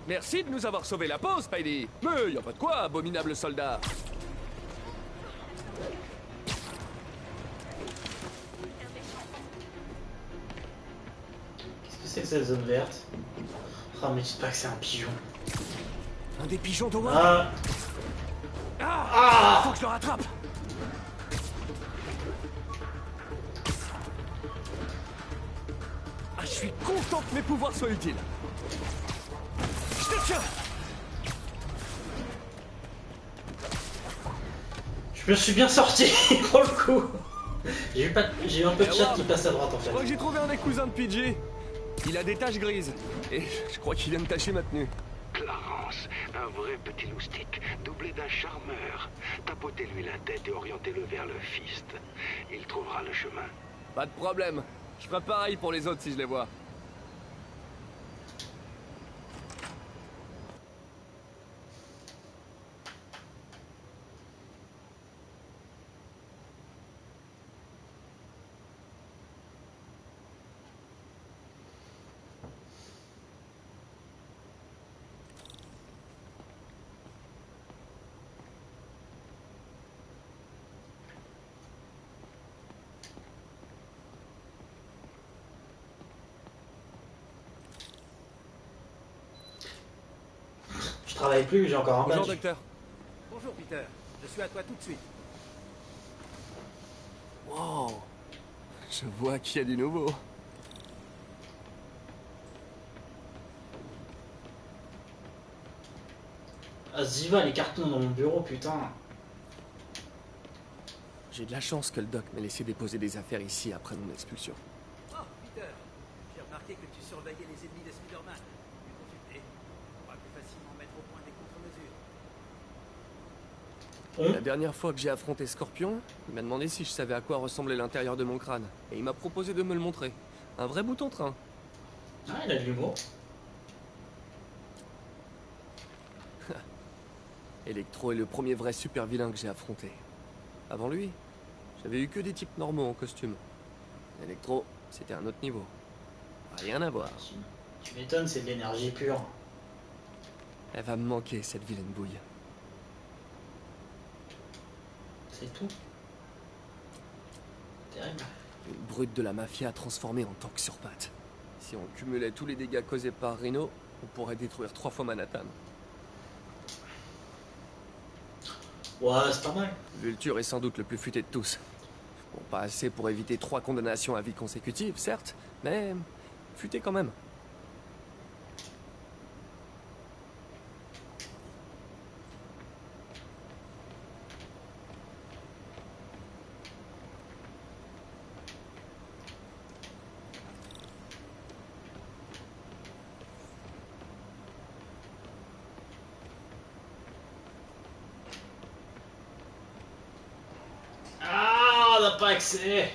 Merci de nous avoir sauvé la peau, Spidey. Mais y a pas de quoi, abominable soldat. Qu'est-ce que c'est que cette zone verte? Oh, mais dis pas que c'est un pigeon. Un des pigeons de Howard. Ah, Ah, faut que je le rattrape. Ah, je suis content que mes pouvoirs soient utiles. Je te tiens. je me suis bien sorti pour le coup. J'ai eu un peu de chat qui passe à droite en Je fait. crois que j'ai trouvé un des cousins de PJ. Il a des taches grises. Et je crois qu'il vient de tacher ma tenue. Clarence, un vrai petit loustic, doublé d'un charmeur. Tapotez-lui la tête et orientez-le vers le fist. Il trouvera le chemin. Pas de problème. Je ferai pareil pour les autres si je les vois. Je travaille plus, j'ai encore un Bonjour badge. docteur. Bonjour Peter, je suis à toi tout de suite. Wow. Je vois qu'il y a du nouveau. Ah, Ziva, les cartons dans mon bureau, putain. J'ai de la chance que le doc m'ait laissé déposer des affaires ici après mon expulsion. Oh, Peter, j'ai remarqué que tu surveillais les ennemis de Spider-Man. Tu peux consulter. On pourra plus facilement mettre au point des contre-mesures. La dernière fois que j'ai affronté Scorpion, il m'a demandé si je savais à quoi ressemblait l'intérieur de mon crâne. Et il m'a proposé de me le montrer. Un vrai bout en train. Ah, il a de l'humour. Electro est le premier vrai super vilain que j'ai affronté. Avant lui, j'avais eu que des types normaux en costume. Electro, c'était un autre niveau. Rien à voir. Tu m'étonnes, c'est de l'énergie pure. Elle va me manquer, cette vilaine bouille. C'est tout. Terrible. Une brute de la mafia transformée en tank sur pattes. Si on cumulait tous les dégâts causés par Rhino, on pourrait détruire 3 fois Manhattan. Ouais, c'est pas mal. Vulture est sans doute le plus futé de tous. Bon, pas assez pour éviter 3 condamnations à vie consécutives, certes, mais futé quand même. Ah, on n'a pas accès.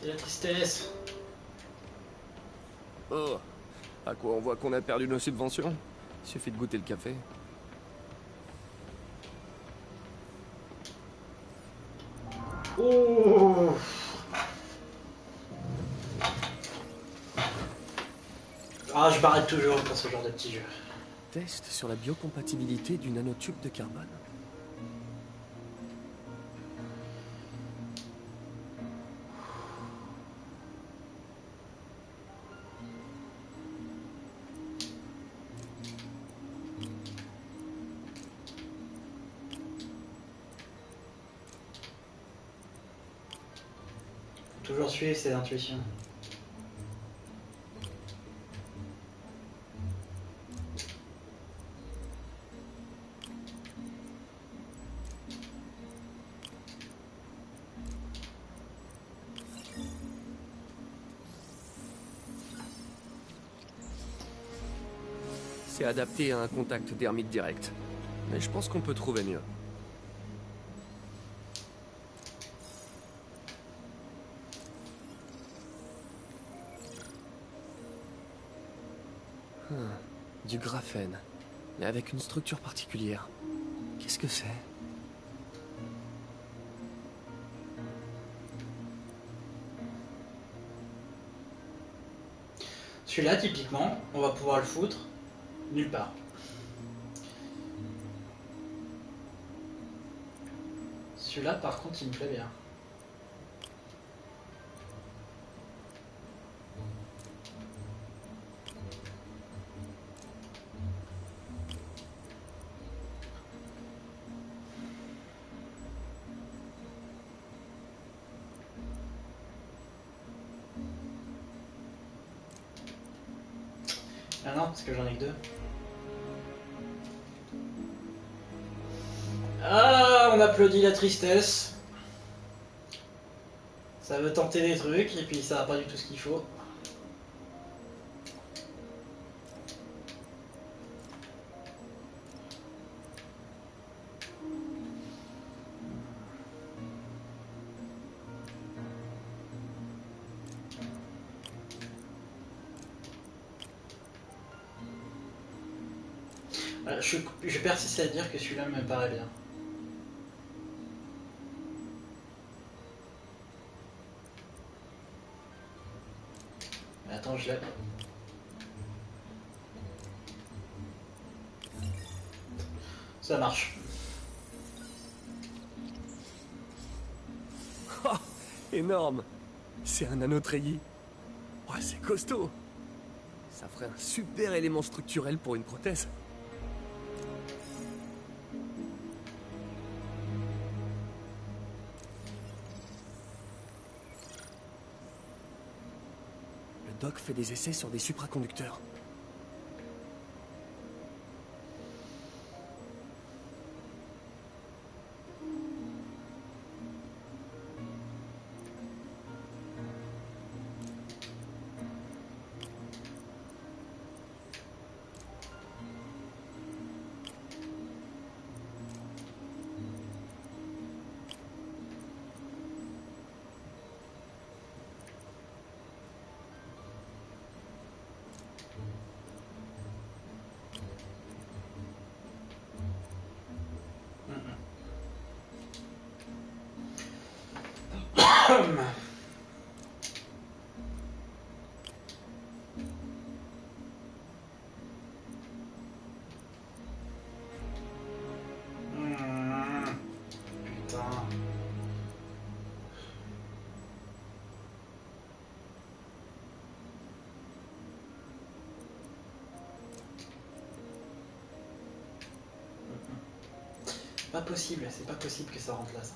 C'est la tristesse. Oh, à quoi on voit qu'on a perdu nos subventions? Il suffit de goûter le café. Oh. Ah, je m'arrête toujours pour ce genre de petits jeux. Test sur la biocompatibilité du nanotube de carbone. Faut toujours suivre ses intuitions. C'est adapté à un contact dermique direct. Mais je pense qu'on peut trouver mieux. Du graphène, mais avec une structure particulière. Qu'est-ce que c'est? Celui-là, typiquement, on va pouvoir le foutre nulle part. Celui-là, par contre, il me plaît bien. Ah non, parce que j'en ai que 2. Ah, on applaudit la tristesse. Ça veut tenter des trucs et puis ça a pas du tout ce qu'il faut. Je persiste à dire que celui-là me paraît bien. Mais attends, je l'ai. Ça marche. Oh, énorme. C'est un anneau treillis. Ouais, c'est costaud. Ça ferait un super élément structurel pour une prothèse. Le doc fait des essais sur des supraconducteurs. Pas possible, c'est pas possible que ça rentre là, ça.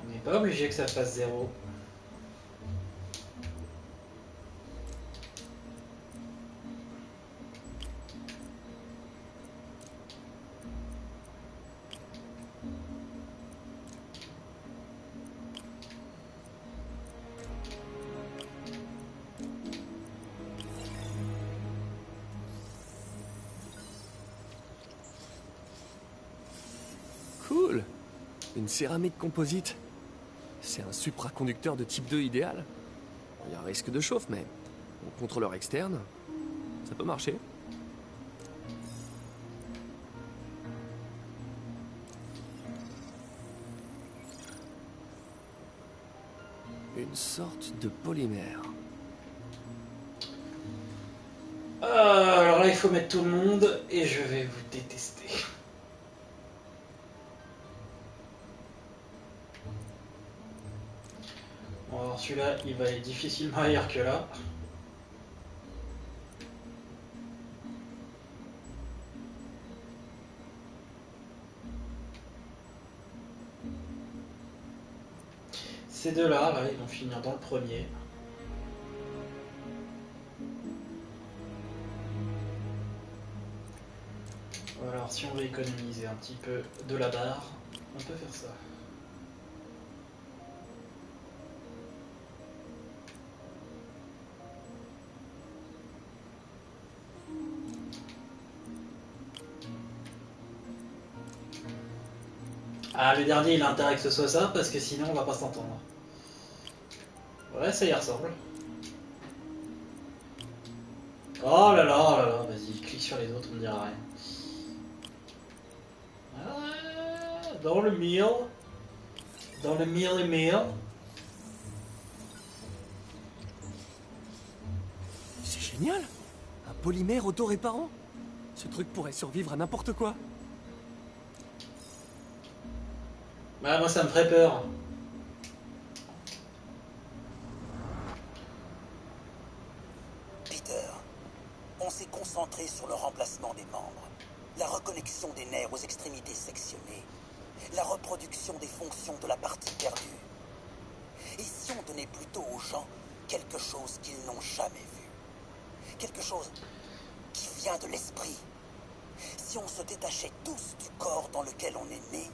On n'est pas obligé que ça fasse 0. Cool. Une céramique composite. C'est un supraconducteur de type 2 idéal. Il y a un risque de chauffe, mais au contrôleur externe, ça peut marcher. Une sorte de polymère. Alors là, il faut mettre tout le monde et je vais vous détester. Bon, alors celui-là, il va être difficilement ailleurs que là. Ces deux-là, là, ils vont finir dans le premier. Alors si on veut économiser un petit peu de la barre, on peut faire ça. Ah, le dernier il a intérêt que ce soit ça parce que sinon on va pas s'entendre. Ouais, ça y ressemble. Oh là là, vas-y, clique sur les autres, on ne dira rien. Ah, dans le mille. Dans le mille et mille. C'est génial! Un polymère auto-réparant? Ce truc pourrait survivre à n'importe quoi. Bah, moi ça me ferait peur. Peter, on s'est concentré concentré sur le remplacement des membres, la reconnexion des nerfs aux extrémités sectionnées, la reproduction des fonctions de la partie perdue. Et si on donnait plutôt aux gens quelque chose qu'ils n'ont jamais vu, quelque chose qui vient de l'esprit, si on se détachait tous du corps dans lequel on est né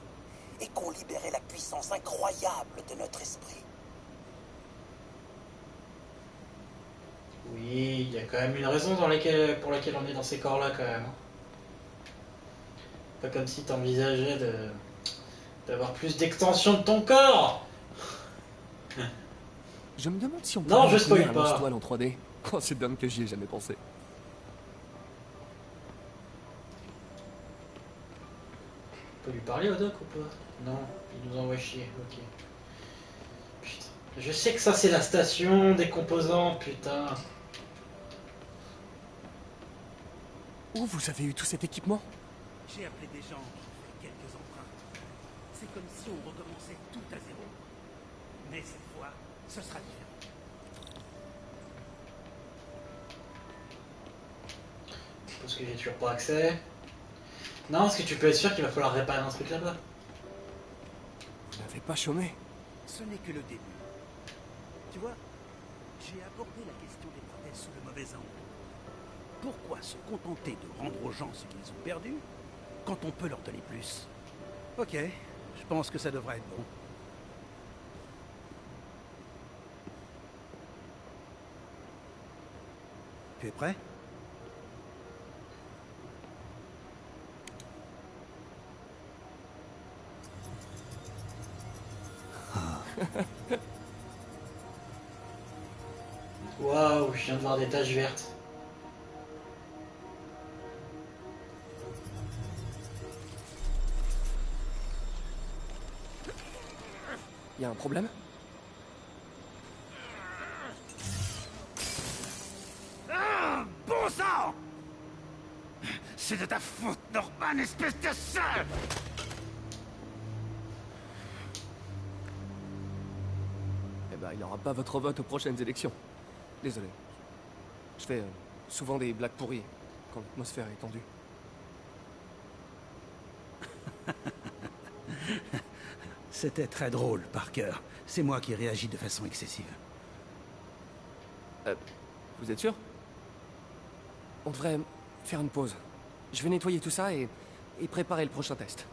et qu'on libérait la puissance incroyable de notre esprit. Oui, il y a quand même une raison pour laquelle on est dans ces corps-là, quand même. Pas comme si t'envisageais d'avoir plus d'extension de ton corps. Je me demande si on Non, je pourrait spoil recréer un pas. Lost-Toile en 3D. Oh, c'est dingue que j'y ai jamais pensé. On peut lui parler au doc ou pas? Non, il nous envoie chier, ok. Putain. Je sais que ça c'est la station des composants, putain. Où vous avez eu tout cet équipement? J'ai appelé des gens qui ont fait quelques emprunts. C'est comme si on recommençait tout à zéro. Mais cette fois, ce sera différent. Parce que j'ai toujours pas accès. Non, parce que tu peux être sûr qu'il va falloir réparer un truc là-bas. Vous n'avez pas chômé? Ce n'est que le début. Tu vois, j'ai abordé la question des prothèses sous le mauvais angle. Pourquoi se contenter de rendre aux gens ce qu'ils ont perdu quand on peut leur donner plus? Ok, je pense que ça devrait être bon. Tu es prêt? Waouh, je viens de voir des taches vertes. Y a un problème? Ah, bon sang! C'est de ta faute, Norman, espèce de sale! Eh ben, il n'aura pas votre vote aux prochaines élections. Désolé. Je fais souvent des blagues pourries quand l'atmosphère est tendue. C'était très drôle, Parker. C'est moi qui réagis de façon excessive. Vous êtes sûr? On devrait faire une pause. Je vais nettoyer tout ça et préparer le prochain test.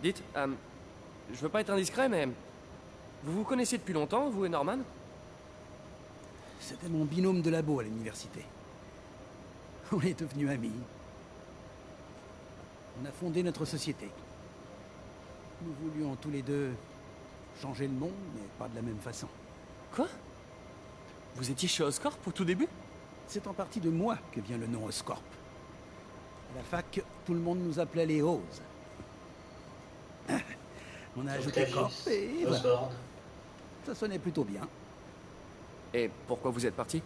Dites, je veux pas être indiscret, mais vous vous connaissez depuis longtemps, vous et Norman? C'était mon binôme de labo à l'université. On est devenus amis. On a fondé notre société. Nous voulions tous les deux changer le monde, mais pas de la même façon. Quoi? Vous étiez chez Oscorp au tout début? C'est en partie de moi que vient le nom Oscorp. À la fac, tout le monde nous appelait les Oz. On a ajouté Corp et voilà. Ça sonnait plutôt bien. Et pourquoi vous êtes parti?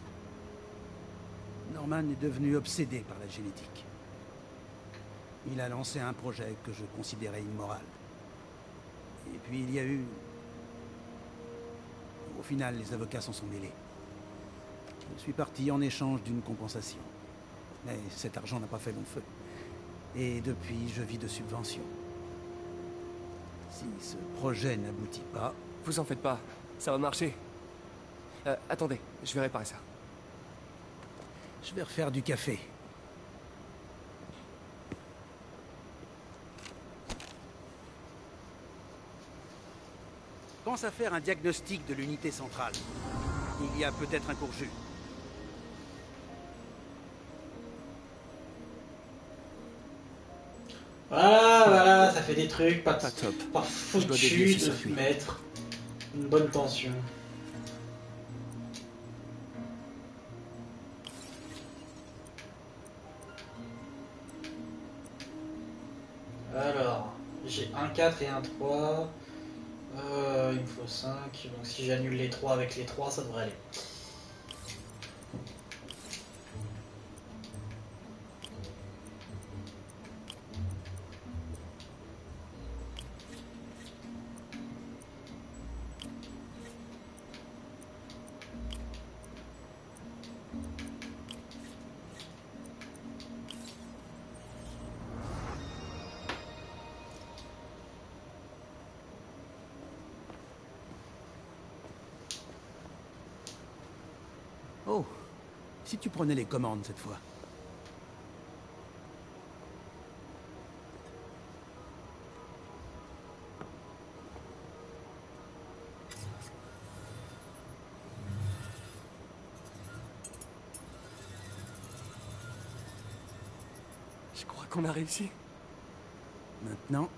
Norman est devenu obsédé par la génétique. Il a lancé un projet que je considérais immoral. Et puis il y a eu... Au final, les avocats s'en sont mêlés. Je suis parti en échange d'une compensation. Mais cet argent n'a pas fait long feu. Et depuis, je vis de subventions. Si ce projet n'aboutit pas... Vous en faites pas, ça va marcher. Attendez, je vais réparer ça. Je vais refaire du café. Pense à faire un diagnostic de l'unité centrale. Il y a peut-être un court-jus. Voilà, ça fait des trucs, pas top. Pas foutu de mettre une bonne tension. Alors, j'ai un 4 et un 3. Il me faut 5. Donc si j'annule les 3 avec les 3, ça devrait aller. Oh, si tu prenais les commandes cette fois. Je crois qu'on a réussi. Maintenant,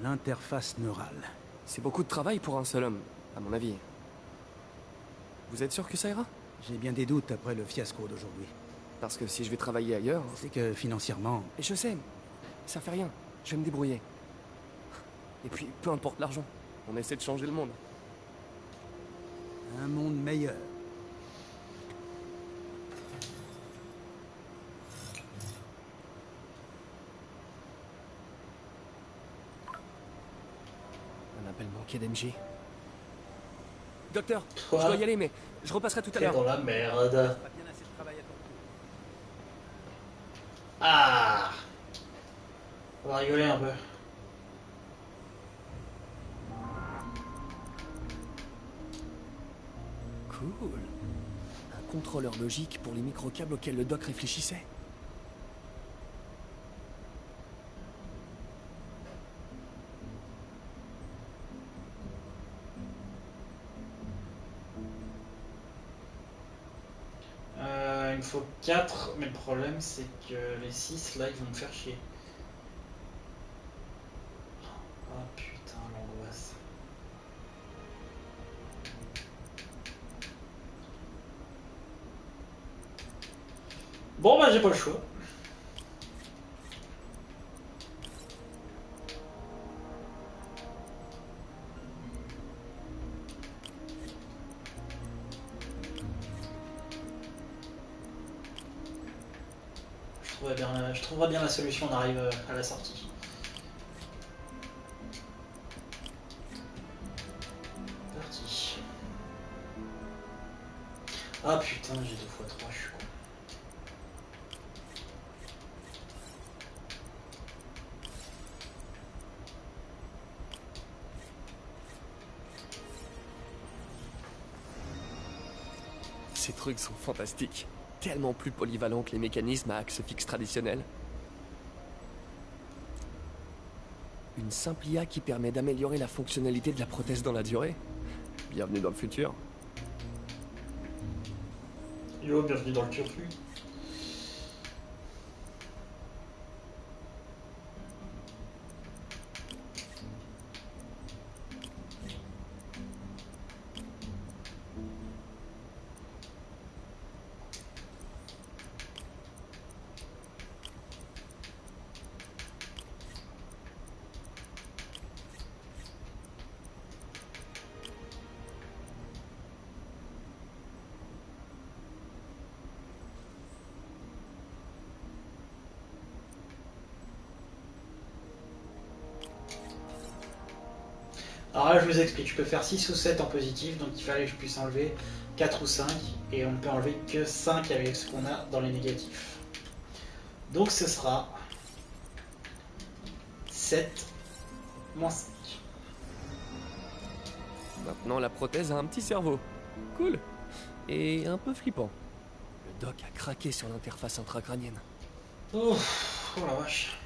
l'interface neurale. C'est beaucoup de travail pour un seul homme, à mon avis. Vous êtes sûr que ça ira? J'ai bien des doutes après le fiasco d'aujourd'hui. Parce que si je vais travailler ailleurs... C'est que financièrement... Et je sais, ça fait rien. Je vais me débrouiller. Et puis, peu importe l'argent, on essaie de changer le monde. Un monde meilleur. Un appel manqué d'MJ. Docteur, Quoi? je dois y aller, mais je repasserai tout à T'es l'heure. dans la merde. Pas bien assez de travail à ton tour. Ah, on va rigoler un peu. Cool. Un contrôleur logique pour les micro-câbles auxquels le doc réfléchissait. Il me faut 4, mais le problème c'est que les 6 là ils vont me faire chier. Oh putain, l'angoisse. Bon bah j'ai pas le choix. Je trouverai bien la solution, on arrive à la sortie. Parti. Ah putain, j'ai 2x3, je suis con. Ces trucs sont fantastiques. Tellement plus polyvalents que les mécanismes à axe fixe traditionnels. Une simple IA qui permet d'améliorer la fonctionnalité de la prothèse dans la durée. Bienvenue dans le futur. Yo, bienvenue dans le turfu. Alors là je vous explique, je peux faire 6 ou 7 en positif, donc il fallait que je puisse enlever 4 ou 5, et on ne peut enlever que 5 avec ce qu'on a dans les négatifs. Donc ce sera 7 moins 5. Maintenant, la prothèse a un petit cerveau. Cool. Et un peu flippant. Le doc a craqué sur l'interface intracrânienne. Oh la vache.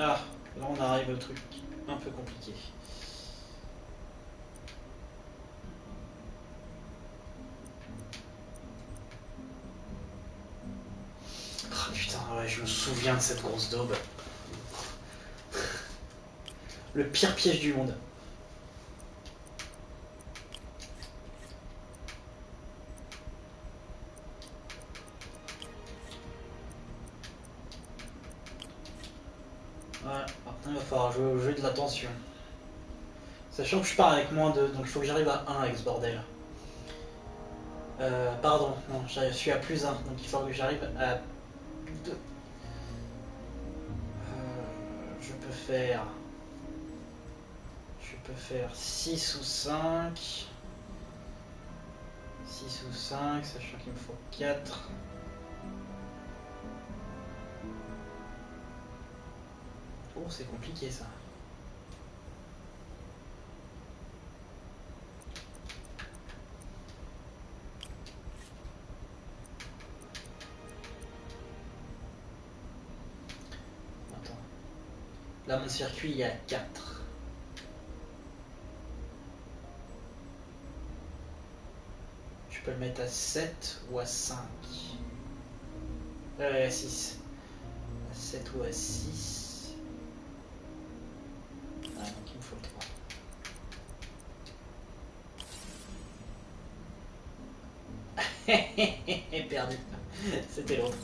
Ah, là on arrive au truc un peu compliqué. Oh putain, ouais, je me souviens de cette grosse daube. Le pire piège du monde. Ouais, maintenant il va falloir jouer de l'attention. Sachant que je pars avec moins 2, donc il faut que j'arrive à 1 avec ce bordel. Pardon, non, je suis à plus 1, donc il faut que j'arrive à 2. peux faire... Je peux faire 6 ou 5. 6 ou 5, sachant qu'il me faut 4. Oh, c'est compliqué ça. Attends. Là, mon circuit, il y a 4. Je peux le mettre à 7 ou à 5. À 6. À 7 ou à 6. Ah, donc il me faut le 3. Perdu. C'était l'autre.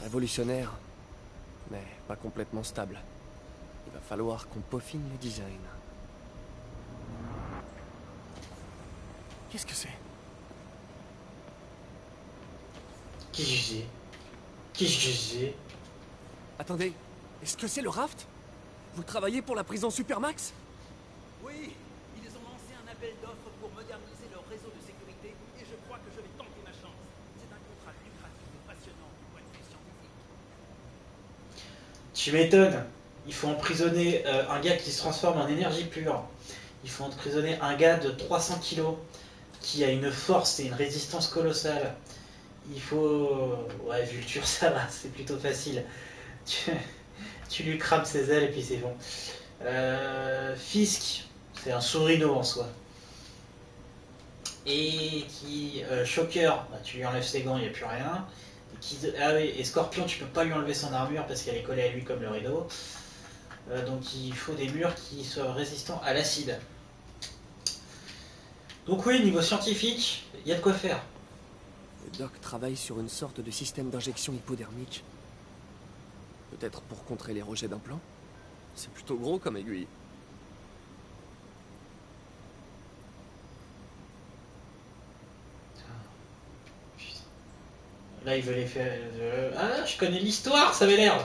Révolutionnaire, mais pas complètement stable. Il va falloir qu'on peaufine le design. Qu'est-ce que c'est? Qu'est-ce que c'est? Attendez, est-ce que c'est le raft? Vous travaillez pour la prison Supermax? Oui, ils ont lancé un appel d'offres pour moderniser leur réseau de sécurité et je crois que je vais tenter ma chance. C'est un contrat lucratif et passionnant du point de vue scientifique. Tu m'étonnes. Il faut emprisonner un gars qui se transforme en énergie pure. Il faut emprisonner un gars de 300 kilos qui a une force et une résistance colossale. Il faut... Ouais, Vulture, ça va, c'est plutôt facile. Tu lui crames ses ailes et puis c'est bon. Fisk, c'est un sourino en soi. Et qui... Shocker, bah, tu lui enlèves ses gants, il n'y a plus rien. Ah oui, et Scorpion, tu peux pas lui enlever son armure parce qu'elle est collée à lui comme le rideau. Donc il faut des murs qui soient résistants à l'acide. Donc oui, niveau scientifique, il y a de quoi faire. Le doc travaille sur une sorte de système d'injection hypodermique. Peut-être pour contrer les rejets d'implants? C'est plutôt gros comme aiguille. Là, il veut les faire... Ah, je connais l'histoire, ça m'énerve.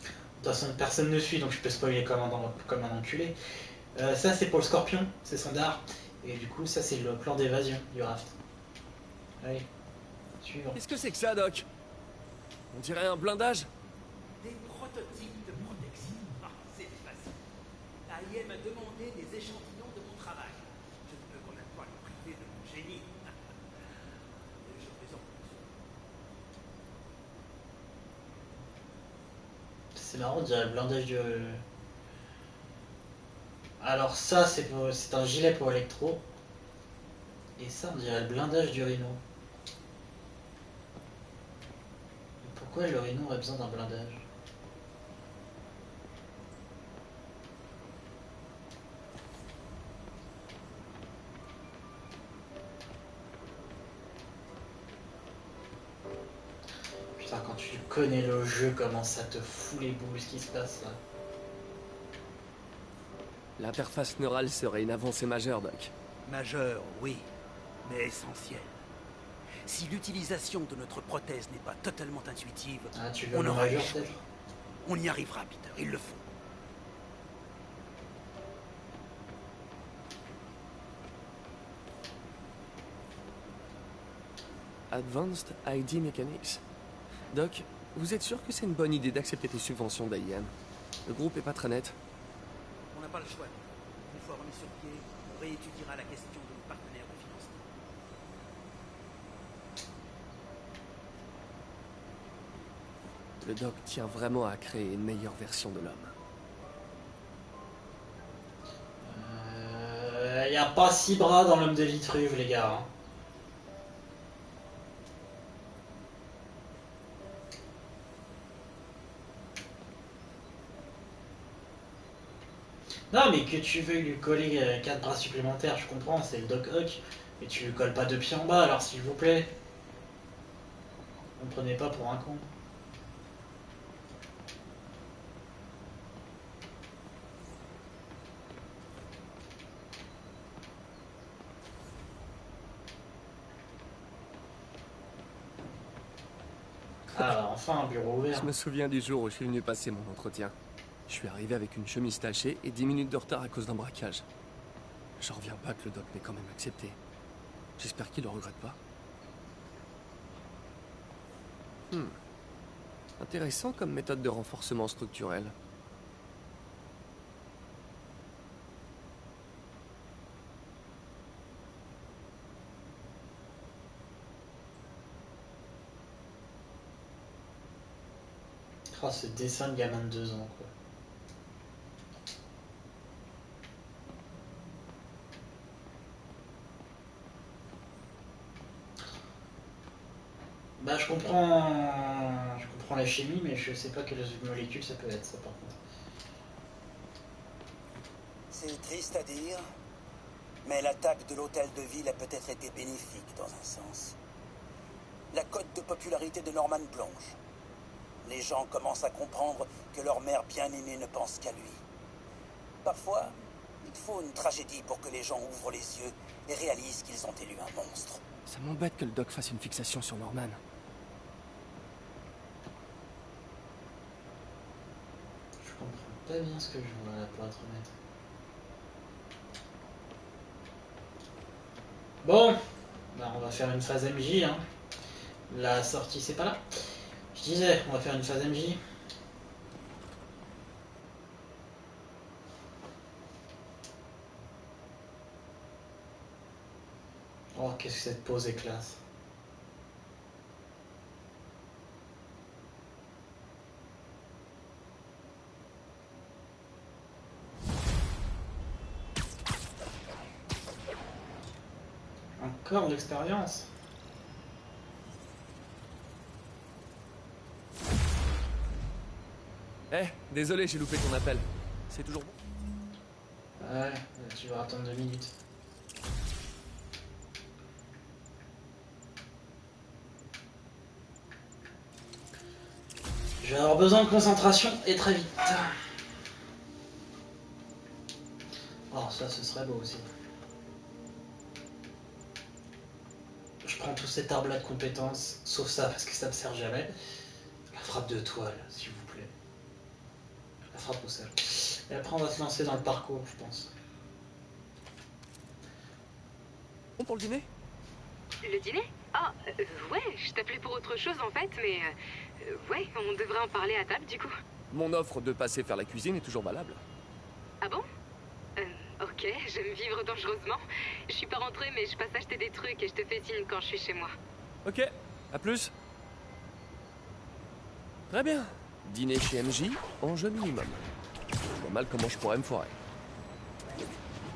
De toute façon, personne ne suit, donc je peux spoiler comme un enculé. Ça, c'est pour le Scorpion, c'est son dard. Et du coup, ça, c'est le plan d'évasion du raft. Allez, suivant. Qu'est-ce que c'est que ça, Doc? On dirait un blindage? Des prototypes de protection. Ah, c'est facile. AIM m'a demandé des échantillons de mon travail. Je ne peux quand même pas le priver de mon génie. Je plaisante, bien sûr. C'est marrant, on dirait le blindage du... Alors ça, c'est un gilet pour Electro. Et ça, on dirait le blindage du Rhino. Pourquoi le Rhino aurait besoin d'un blindage? Putain, quand tu connais le jeu, comment ça te fout les boules ce qui se passe là. L'interface neurale serait une avancée majeure, Doc. Majeure, oui, mais essentielle. Si l'utilisation de notre prothèse n'est pas totalement intuitive, on aura échoué. On y arrivera, Peter, il le faut. Advanced ID Mechanics. Doc, vous êtes sûr que c'est une bonne idée d'accepter tes subventions d'AIM? Le groupe est pas très net. On n'a pas le choix. Une fois remis sur pied, on réétudiera la question de nos partenaires de financement. Le Doc tient vraiment à créer une meilleure version de l'homme. Y a pas 6 bras dans l'homme de Vitruve, les gars. Hein. Non, mais que tu veuilles lui coller 4 bras supplémentaires, je comprends, c'est le Doc Ock. Mais tu lui colles pas 2 pieds en bas, alors s'il vous plaît. Ne me prenez pas pour un con. Alors, enfin, un bureau ouvert. Je me souviens du jour où je suis venu passer mon entretien. Je suis arrivé avec une chemise tachée et 10 minutes de retard à cause d'un braquage. J'en reviens pas que le doc m'ait quand même accepté. J'espère qu'il le regrette pas. Intéressant comme méthode de renforcement structurel. Oh, ce dessin de gamin de 2 ans, quoi. Bah, je comprends la chimie, mais je sais pas quelle molécule ça peut être, ça, par contre. C'est triste à dire, mais l'attaque de l'hôtel de ville a peut-être été bénéfique dans un sens. La cote de popularité de Norman plonge. Les gens commencent à comprendre que leur mère bien-aimée ne pense qu'à lui. Parfois, il faut une tragédie pour que les gens ouvrent les yeux et réalisent qu'ils ont élu un monstre. Ça m'embête que le doc fasse une fixation sur Norman. Je comprends pas bien ce que je vois là, pour être honnête. Bon, bah on va faire une phase MJ, hein. La sortie, c'est pas là. Je disais, on va faire une phase MJ. Oh, qu'est-ce que cette pause est classe. Encore de l'expérience. Désolé, j'ai loupé ton appel. C'est toujours bon? Ouais, tu vas attendre 2 minutes. Je vais avoir besoin de concentration et très vite. Oh, ça, ce serait beau aussi. Je prends tout cet arbre-là de compétences, sauf ça, parce que ça me sert jamais. La frappe de toile, s'il vous plaît. La frappe au sol. Et après, on va se lancer dans le parcours, je pense. Bon pour le dîner? Le dîner? Ah, ouais, je t'appelais pour autre chose en fait, mais... ouais, on devrait en parler à table du coup. Mon offre de passer faire la cuisine est toujours valable. Ah bon? Ok, j'aime vivre dangereusement. Je suis pas rentrée, mais je passe acheter des trucs et je te fais signe quand je suis chez moi. Ok, à plus. Très bien. Dîner chez MJ, enjeu minimum. Je vois mal comment je pourrais me foirer.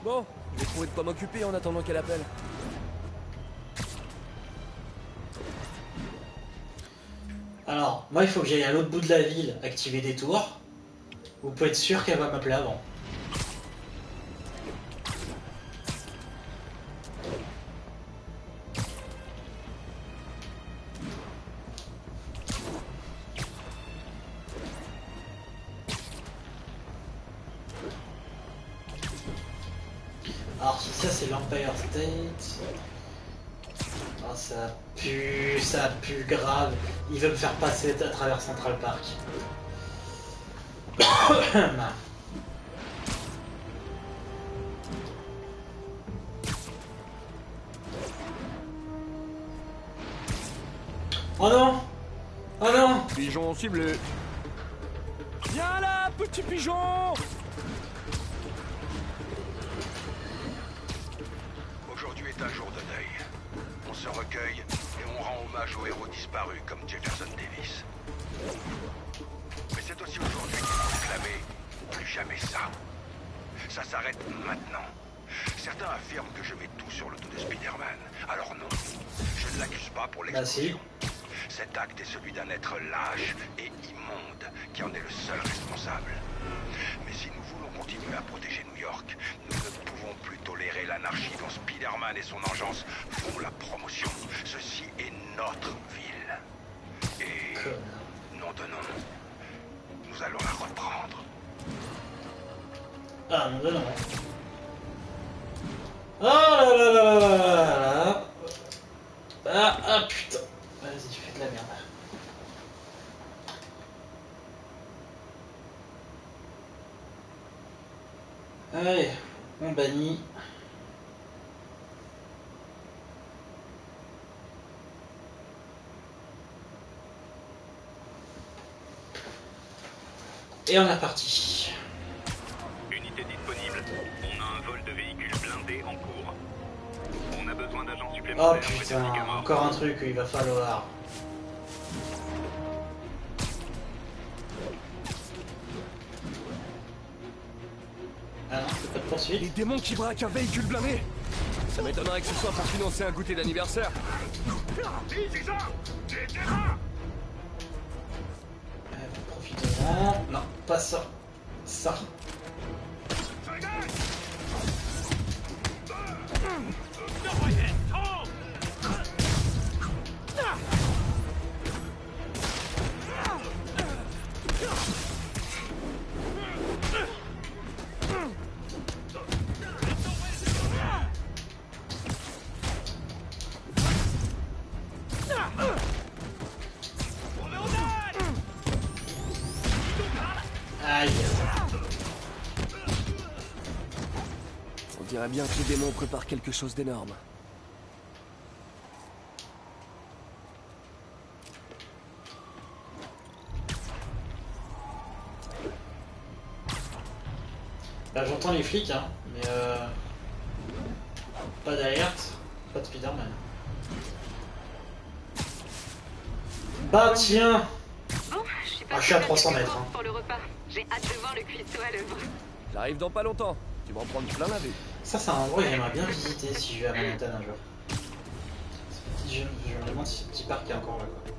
Bon, je vais trouver de quoi m'occuper en attendant qu'elle appelle. Alors, moi, il faut que j'aille à l'autre bout de la ville, activer des tours. Vous pouvez être sûr qu'elle va m'appeler avant. Alors, si ça, c'est l'Empire State... Oh, ça pue grave. Il veut me faire passer à travers Central Park. Oh non! Oh non! Pigeon ciblé. Viens là, petit pigeon! Aujourd'hui est un jour de deuil. On se recueille et on rend hommage aux héros disparus comme Jefferson Davis. Mais c'est aussi aujourd'hui qu'il faut clamer plus jamais ça. Ça s'arrête maintenant. Certains affirment que je mets tout sur le dos de Spider-Man. Alors non, je ne l'accuse pas pour l'explosion. Cet acte est celui d'un être lâche et immonde qui en est le seul responsable. Mais si nous voulons continuer à protéger New York, nous ne pouvons plus tolérer l'anarchie dont Spider-Man et son engeance font la promotion. Ceci est notre ville. Et, nom de nom, nous allons la reprendre. Ah, nom de nom. Oh là là là là là là. Ah putain. Vas-y, tu fais de la merde. Allez, on bannit. Et on est parti. Unité disponible. On a un vol de véhicules blindés en cours. On a besoin d'agents Oh supplémentaires. putain, encore un truc qu'il va falloir. Ah non, c'est pas de poursuite. Les démons qui braquent un véhicule blindé. Ça m'étonnerait que ce soit pour financer un goûter d'anniversaire. Profitez-en. Non, pas ça. Ça. Aïe. On dirait bien que les démons préparent quelque chose d'énorme. Là j'entends les flics, hein, mais pas d'alerte, pas de Spider-Man. Bah tiens. Bon, Je suis à 300 mètres. Hein. Pour le repas. J'ai hâte de voir le cuistot à l'œuvre. J'arrive dans pas longtemps. Tu vas en prendre plein la vue. Ça c'est un endroit que j'aimerais bien visiter si je vais à Manhattan un jour. Je me demande si ce petit parc est encore là quoi.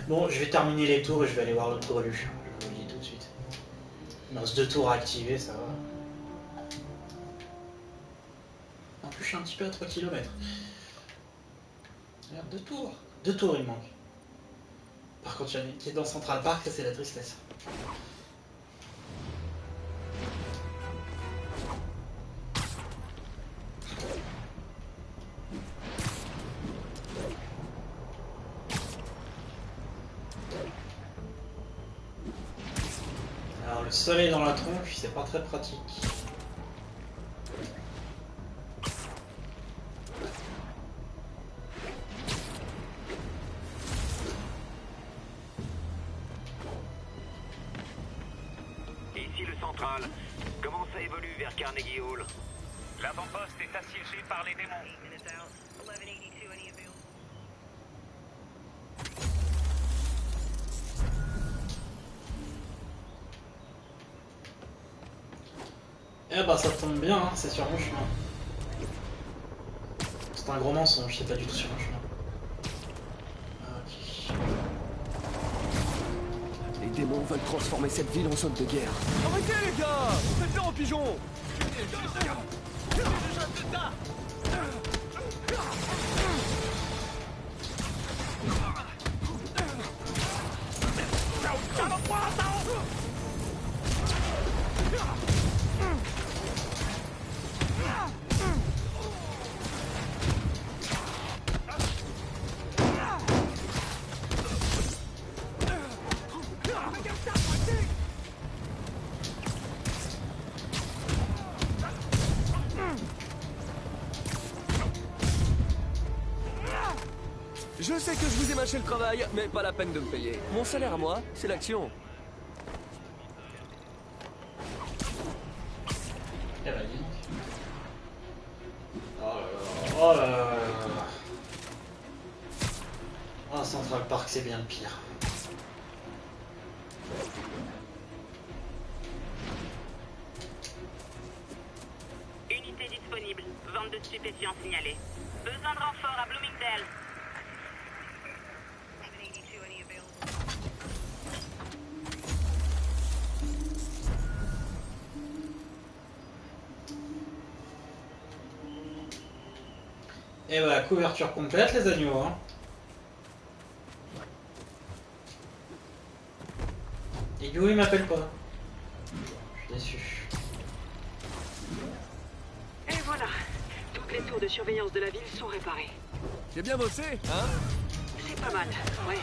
Bon, je vais terminer les tours et je vais aller voir l'autre grelu. Je vous le dis tout de suite. Il me reste 2 tours à activer, ça va. En plus, je suis un petit peu à 3 km. Regarde, 2 tours. 2 tours, il me manque. Par contre, il qui est dans Central Park, ça c'est la tristesse. Alors, le soleil dans la tronche, c'est pas très pratique. Ici le central. Comment ça évolue vers Carnegie Hall? L'avant-poste est assiégé par les démons. Eh bah ça tombe bien, hein, c'est sur mon chemin. C'est un gros mensonge, c'est pas du tout sur mon chemin. Ok. Les démons veulent transformer cette ville en zone de guerre. Arrêtez les gars! Faites-le en pigeon! Je sais que je vous ai mâché le travail, mais pas la peine de me payer. Mon salaire à moi, c'est l'action. Eh bah dis donc. Oh là là. Oh Central Park c'est bien le pire. Unité disponible. Vente de stupéfiants signalée. Besoin de renfort à Bloomingdale. Et bah couverture complète les agneaux hein. Et Yui m'appelle pas. Je suis déçu. Et voilà. Toutes les tours de surveillance de la ville sont réparées. J'ai bien bossé, hein? C'est pas mal, ouais.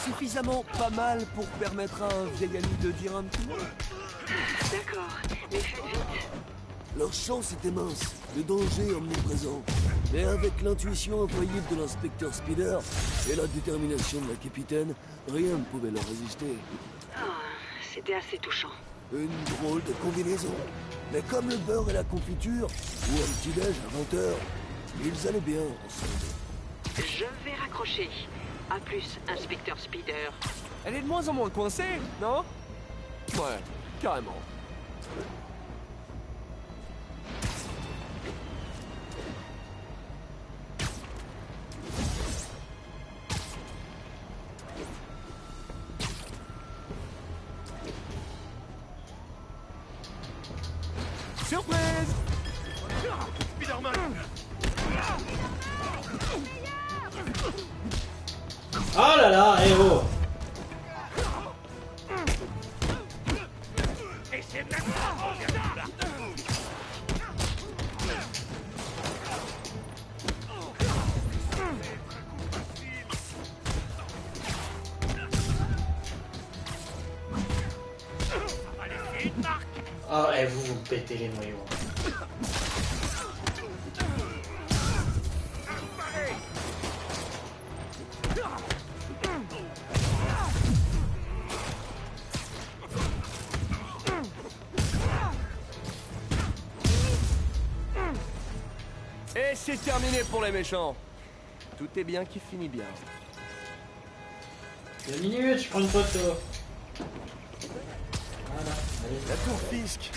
Suffisamment pas mal pour permettre à un vieil ami de dire un petit mot. D'accord, mais faites vite. Leur chance était mince, le danger omniprésent. Mais avec l'intuition infaillible de l'inspecteur Spider et la détermination de la capitaine, rien ne pouvait leur résister. Ah, c'était assez touchant. Une drôle de combinaison. Mais comme le beurre et la confiture, ou un petit-déj à 20h, ils allaient bien ensemble. Je vais raccrocher. A plus, inspecteur Spider. Elle est de moins en moins coincée, non? Ouais, carrément. Surprise! Spider-Man! Oh là là, eh oh! Et c'est maintenant! Ah, et vous pétez les noyaux. Et c'est terminé pour les méchants. Tout est bien qui finit bien. 2 minutes, je prends une photo. Voilà, allez. La tour Fisk.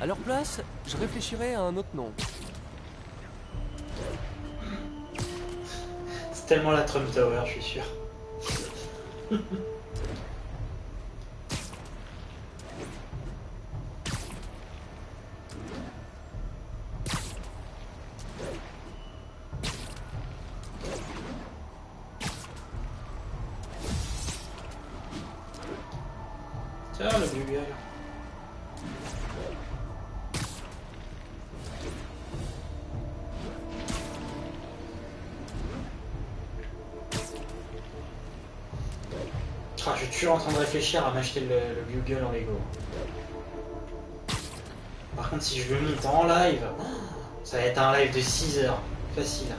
À leur place, je réfléchirais à un autre nom. C'est tellement la Trump Tower, je suis sûr. Tiens, le Google. Ah, je suis toujours en train de réfléchir à m'acheter le Bugle en Lego. Par contre, si je veux monter en live, ça va être un live de 6 heures. Facile.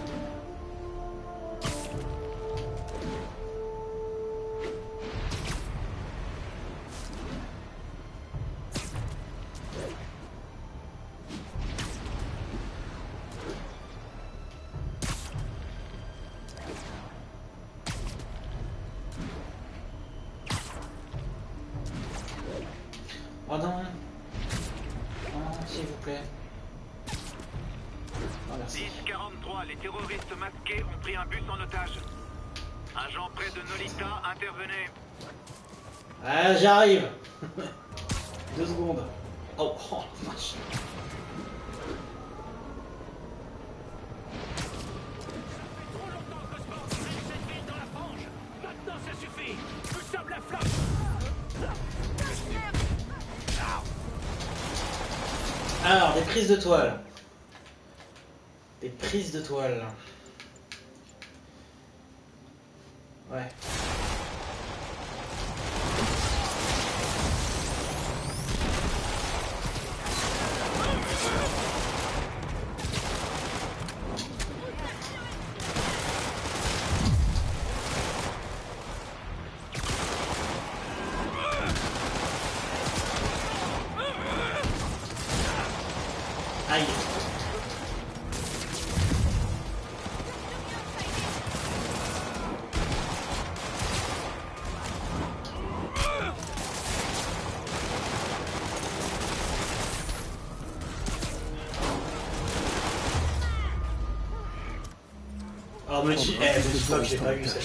Oh non. Oh, s'il vous plaît. Oh, merci. 10-43, les terroristes masqués ont pris un bus en otage. Agent près de Nolita, intervenez. Ah, j'arrive. 2 secondes. Oh, oh vache. Maintenant ça suffit! Nous sommes la flamme! Alors, des prises de toile. Des prises de toile. Ouais. Aïe. Alors, me dis, que j'ai pas vu ça.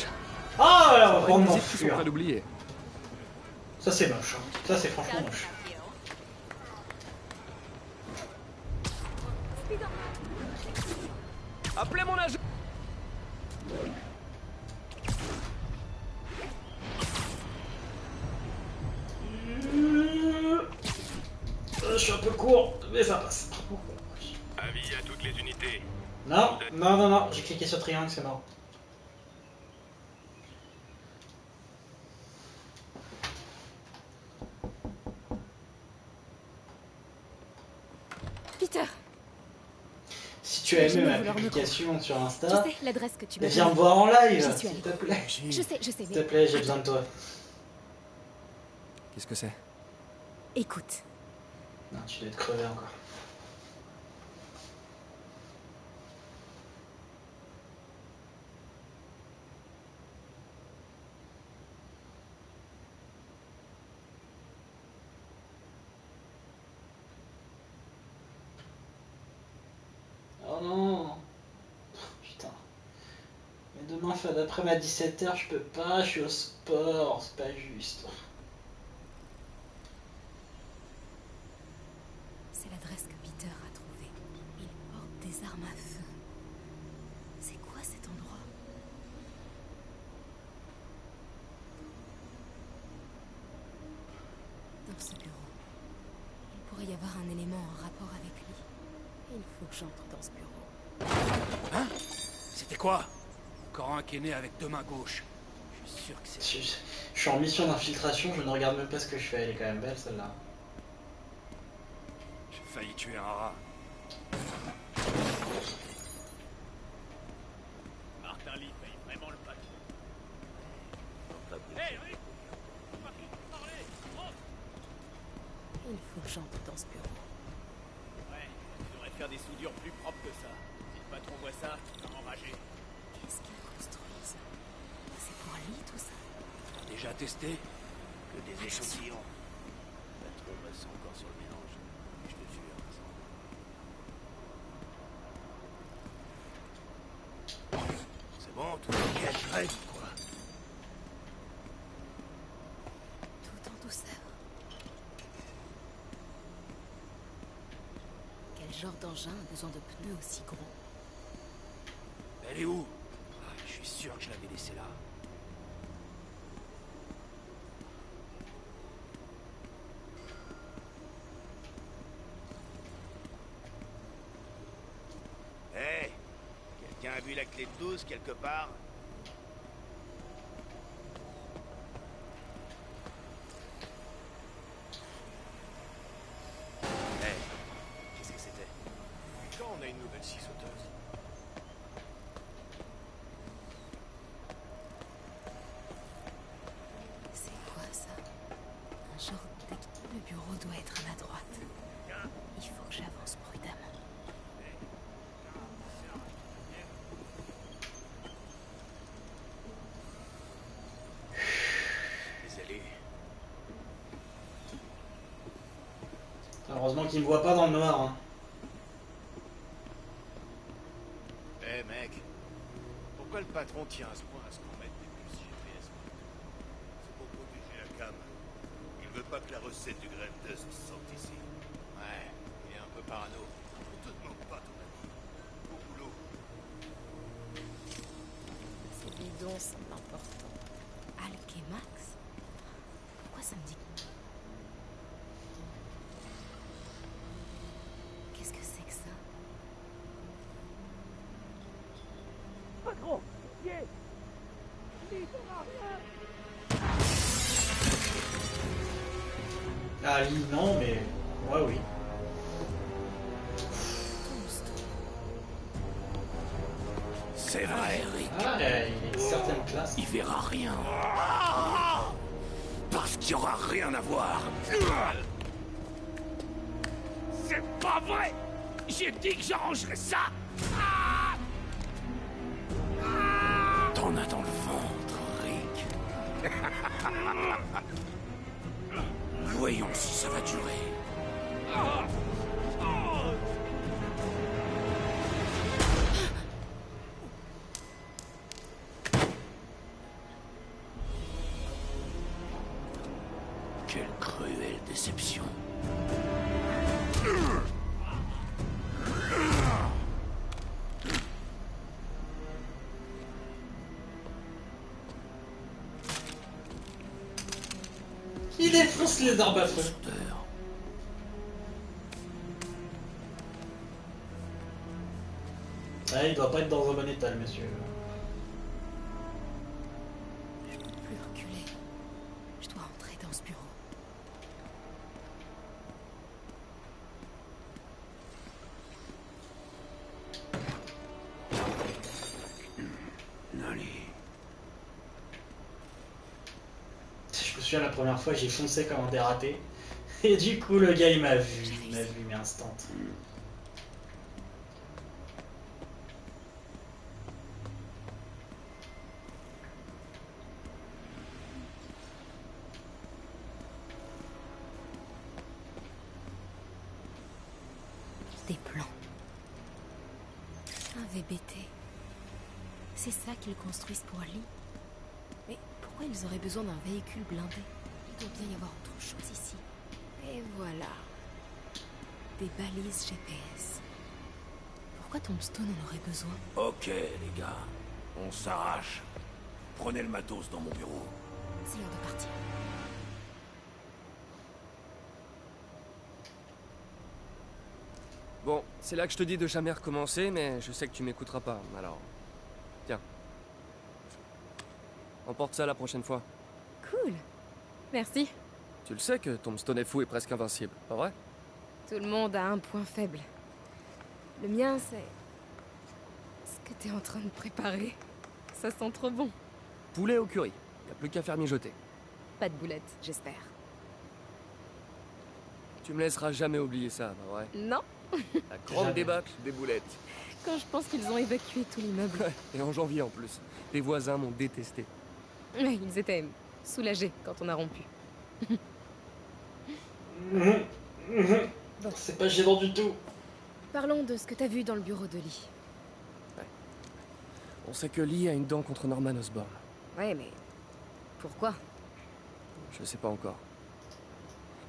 Ah, alors, on va prendre mon fuir. Ça, c'est moche. Hein. Ça, c'est franchement moche. Appelez mon agent. Je suis un peu court, mais ça passe. Non, non, non, non, j'ai cliqué sur triangle, c'est mort. Peter. Si tu as aimé ma publication sur Insta, Tu sais l'adresse que tu m'as viens me donnée. voir en live, J'y suis s'il allée. te plaît. Je sais, S'il te plaît, j'ai besoin de toi. Qu'est-ce que c'est? Écoute. Non, tu dois être crevé encore. Oh non. Putain. Mais demain, fin d'après-midi à 17h, je peux pas, je suis au sport, c'est pas juste. C'est l'adresse que Peter a trouvée. Il porte des armes à feu. C'est quoi cet endroit? Dans ce bureau, il pourrait y avoir un élément en rapport avec lui. Il faut que j'entre dans ce bureau. Hein? C'était quoi? Encore un qui est né avec deux mains gauches. Je suis sûr que c'est... Je suis en mission d'infiltration, je ne regarde même pas ce que je fais, elle est quand même belle celle-là. J'ai failli tuer un rat. Martin Lee paye vraiment le patron. Il faut que j'entre dans ce bureau. Ouais, tu devrais faire des soudures plus propres que ça. Si le patron voit ça, il va enrager. Qu'est-ce qu'ils construisent? C'est pour lui tout ça? Déjà testé? Que des échantillons. Le patron reste encore sur le mélange. Je te jure. C'est bon, tout est caché, quoi. Tout en douceur. Quel genre d'engin a besoin de pneus aussi gros? Elle est où? Ah, je suis sûr que je l'avais laissée là. Hé, quelqu'un a vu la clé de 12 quelque part? Hé, qu'est-ce que c'était? Quand on a une nouvelle scie sauteuse? C'est quoi ça? Un genre de... Le bureau doit être à ma droite. Il faut que j'avance prudemment. Désolé. Heureusement qu'il me voit pas dans le noir. Hein. Hé mec, pourquoi le patron tient à ce point à ce qu'on mette des puces GPS? C'est pour protéger la cam. Il veut pas que la recette du grain de se sorte ici. Ouais, il est un peu parano. On te demande pas ton avis. Au boulot. Ces bidons semblent importants. Alk et Max? Pourquoi ça me dit... Qu'est-ce que c'est que ça? Patron, pied! Il fera rien! Ah, Lee, non, mais... Ouais, oui. C'est vrai, Rick. Ah, il y a une certaine classe. Il verra rien. Parce qu'il y aura rien à voir. C'est pas vrai! J'ai dit que j'arrangerais ça! T'en as dans le ventre, Rick. Voyons si ça va durer. Quelle cruelle déception. Il défonce les arbres à feu. Ah, il doit pas être dans un bon état, le monsieur. Je peux plus reculer. Je dois entrer dans ce bureau. Allez. Je me souviens la première fois, j'ai foncé comme un dératé. Et du coup, le gars, il m'a vu. Il m'a vu, mais instant. Des plans. Un VBT. C'est ça qu'ils construisent pour Lee. Mais pourquoi ils auraient besoin d'un véhicule blindé? Il doit bien y avoir autre chose ici. Et voilà. Des balises GPS. Pourquoi Tombstone en aurait besoin? Ok, les gars. On s'arrache. Prenez le matos dans mon bureau. C'est l'heure de partir. Bon, c'est là que je te dis de jamais recommencer, mais je sais que tu m'écouteras pas, alors... Tiens. Emporte ça la prochaine fois. Cool. Merci. Tu le sais que Tombstone est fou et presque invincible, pas vrai? Tout le monde a un point faible. Le mien, c'est... ce que t'es en train de préparer. Ça sent trop bon. Poulet au curry. Y'a plus qu'à faire mijoter. Pas de boulettes, j'espère. Tu me laisseras jamais oublier ça, pas vrai? Non. La grande débâcle des boulettes. Quand je pense qu'ils ont évacué tout l'immeuble. Ouais, et en janvier en plus. Les voisins m'ont détesté. Ouais, ils étaient soulagés quand on a rompu. Bon. C'est pas gênant du tout. Parlons de ce que t'as vu dans le bureau de Lee. Ouais. On sait que Lee a une dent contre Norman Osborn. Ouais, mais... pourquoi? Je sais pas encore.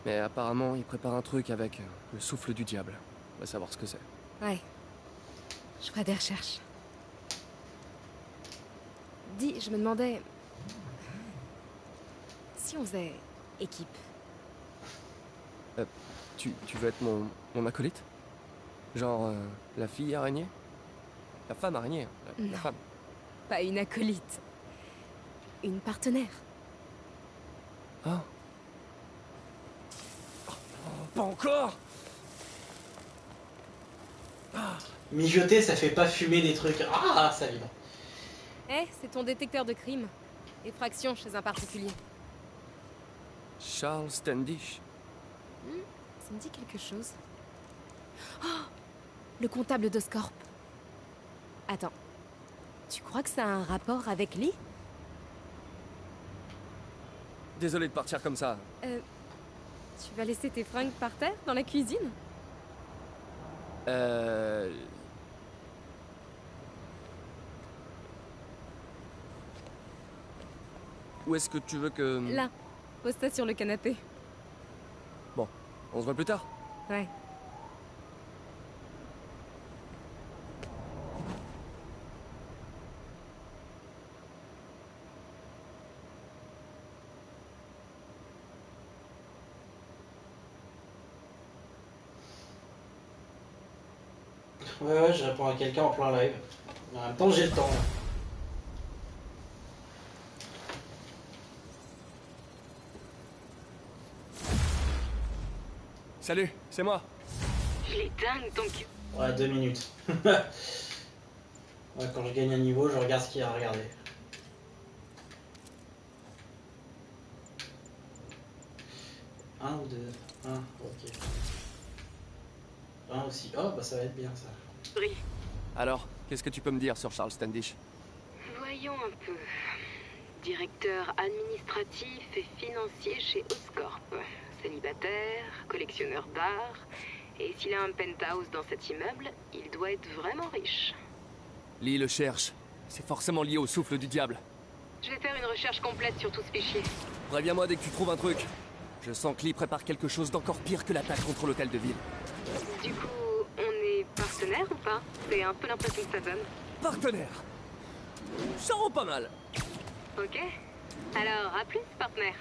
Mais apparemment, il prépare un truc avec le souffle du diable. On va savoir ce que c'est. Ouais. Je ferai des recherches. Dis, je me demandais... si on faisait équipe. Tu veux être mon acolyte? Genre la fille araignée? La femme araignée, la Non. femme. Pas une acolyte. Une partenaire. Oh. Pas encore. Mijoter, ça fait pas fumer des trucs. Ah, ça vibre. Eh, c'est ton détecteur de crime. Effraction chez un particulier. Charles Standish. Ça me dit quelque chose. Oh, le comptable d'Oscorp. Attends. Tu crois que ça a un rapport avec Lee? Désolé de partir comme ça. Tu vas laisser tes fringues par terre dans la cuisine? Où est-ce que tu veux que... Là. Pose ça sur le canapé. Bon, on se voit plus tard. Ouais. Ouais, je réponds à quelqu'un en plein live. En même temps, j'ai le temps. Salut, c'est moi. Il est dingue ton cul. Ouais, 2 minutes. Ouais, quand je gagne un niveau, je regarde ce qu'il y a à regarder. Un ou deux? Un, ok. Un aussi. Oh, bah ça va être bien ça. Oui. Alors, qu'est-ce que tu peux me dire sur Charles Standish? Voyons un peu. Directeur administratif et financier chez Oscorp. Célibataire, collectionneur d'art. Et s'il a un penthouse dans cet immeuble, il doit être vraiment riche. Lee le cherche. C'est forcément lié au souffle du diable. Je vais faire une recherche complète sur tout ce fichier. Préviens-moi dès que tu trouves un truc. Je sens que Lee prépare quelque chose d'encore pire que l'attaque contre l'hôtel de ville. Du coup, on est partenaires ou pas? C'est un peu l'impression que ça donne. Partenaire. Ça rend pas mal. Ok. Alors, à plus, partenaire.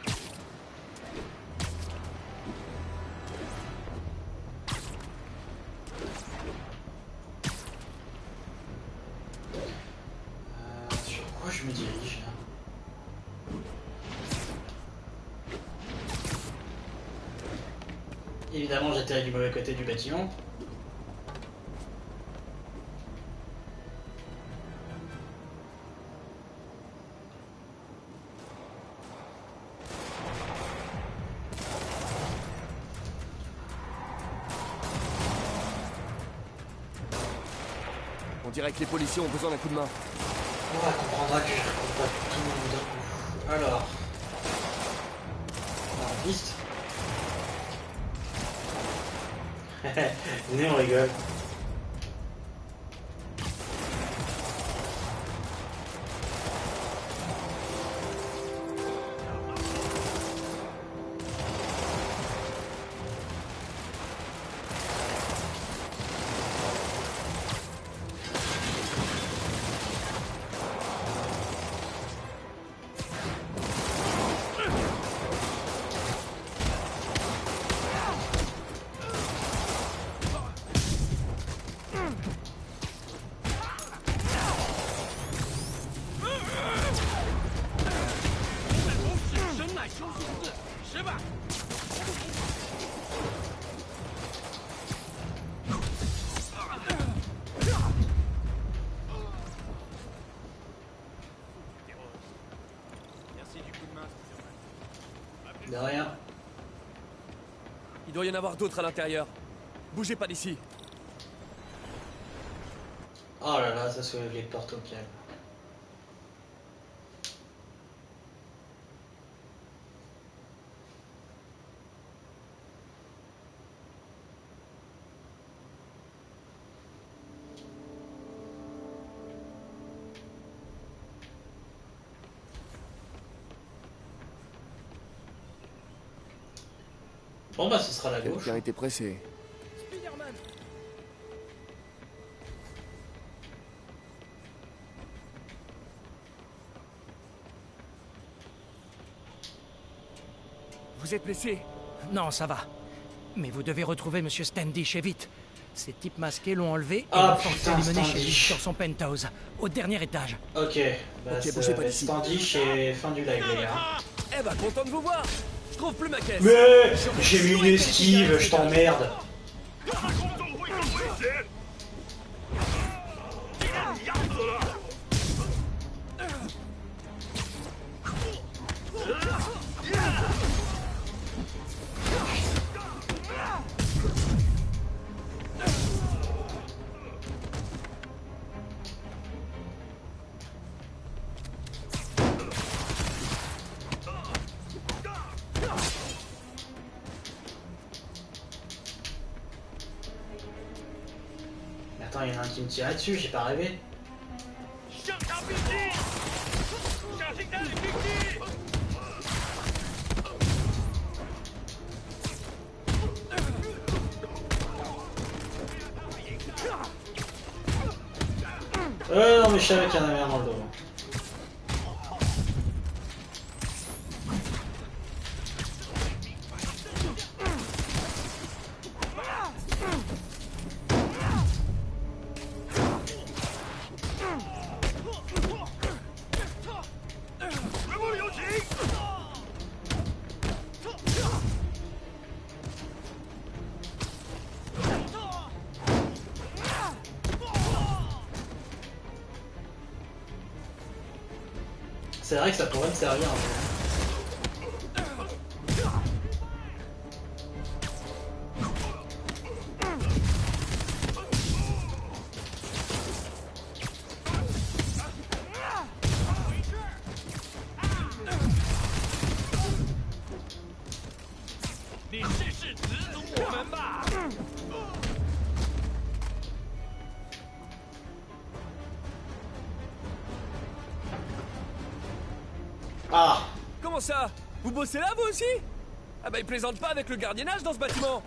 je me dirige. Évidemment, j'atterris du mauvais côté du bâtiment. On dirait que les policiers ont besoin d'un coup de main. On comprendra que je raconte pas tout le monde d'un coup. Alors... on a une piste. Venez, on rigole. De rien. Il doit y en avoir d'autres à l'intérieur. Bougez pas d'ici. Oh là là, ça soulève les portes au calme. Bon bah ce sera la gauche. Quelqu'un était pressé. Vous êtes blessé? Non, ça va. Mais vous devez retrouver Monsieur Standish et vite. Ces types masqués l'ont enlevé et Ah, l'ont forcé à lui mener chez lui sur son penthouse, au dernier étage. Ok, bah bougez pas d'ici. Standish et fin du live les gars. Eh bah content de vous voir. Je trouve plus ma caisse. Mais j'ai mis une esquive, je t'emmerde. Attends, il y en a un qui me tirait dessus, j'ai pas rêvé. Non mais je savais qu'il y en avait un dans le dos. C'est vrai que ça pourrait me servir un peu. Ah! Comment ça? Vous bossez là, vous aussi? Ah bah ils plaisantent pas avec le gardiennage dans ce bâtiment.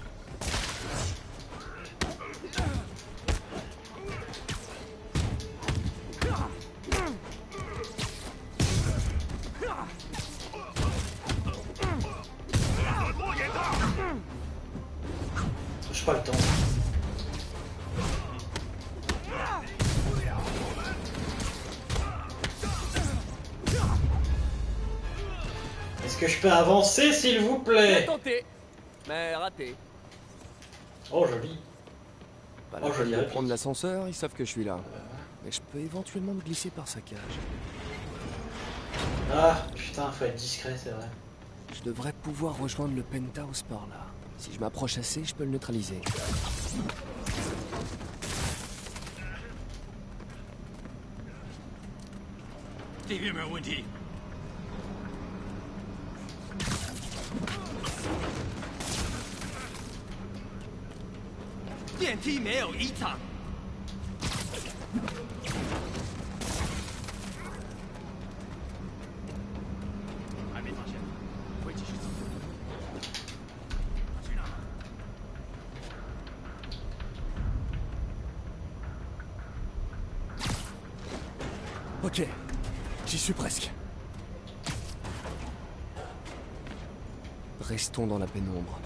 J'ai pas le temps. Est-ce que je peux avancer, s'il vous plaît? Bien tenté, mais raté. Oh, joli. Pas la peine de prendre l'ascenseur, ils savent que je suis là. Mais je peux éventuellement me glisser par sa cage. Ah, putain, faut être discret, c'est vrai. Je devrais pouvoir rejoindre le penthouse par là. Si je m'approche assez, je peux le neutraliser. Ok, j'y suis presque. Restons dans la pénombre.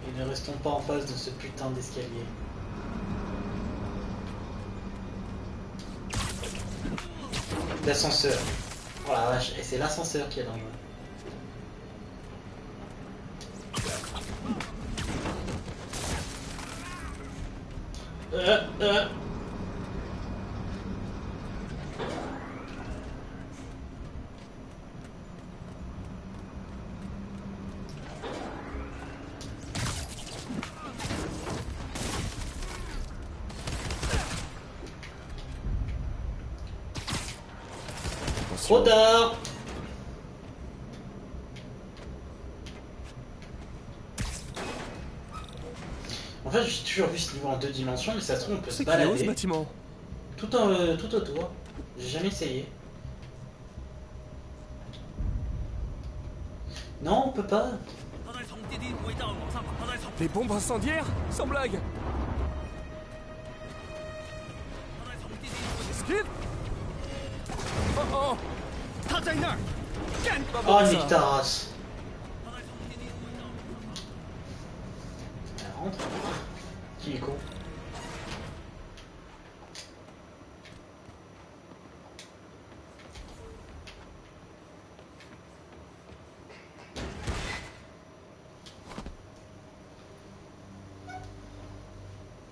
Et ne restons pas en face de ce putain d'escalier. L'ascenseur. Oh la vache, et c'est l'ascenseur qui est dangereux. Trop tard. En fait, j'ai toujours vu ce niveau en 2 dimensions, mais ça se trouve, on peut se balader. C'est bâtiment. Tout autour. J'ai jamais essayé. Non, on peut pas. Des bombes incendiaires? Sans blague. Esquive. Oh oh. Oh, nique ta race. Elle rentre. Qui est con?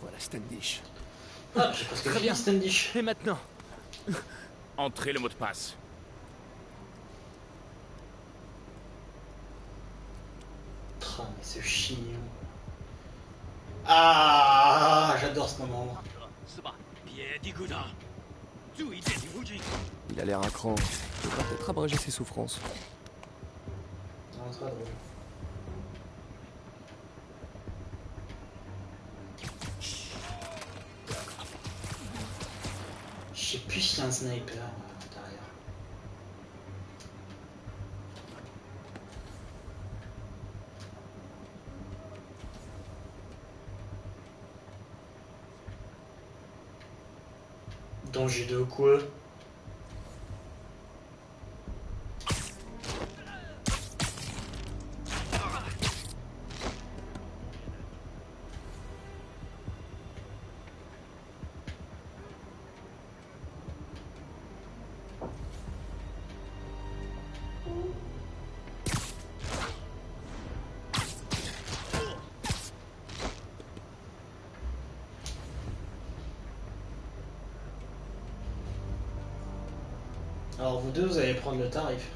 Voilà Standish. Ah, j'ai presque fini Standish. Et maintenant? Entrez le mot de passe. Oh, mais ce chignon. Ah, j'adore ce moment. Il a l'air à cran. Je vais peut-être abréger ses souffrances. Non, c'est pas drôle. Je sais plus s'il y a un sniper à l'intérieur. Danger de quoi? Alors vous deux, vous allez prendre le tarif.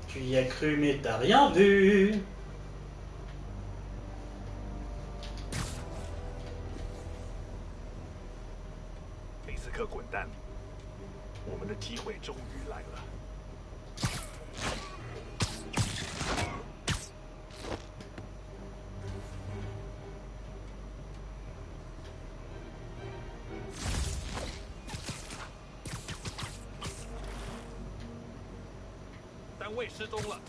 Tu y as cru mais t'as rien vu. 我们的机会终于来了。单位失踪了，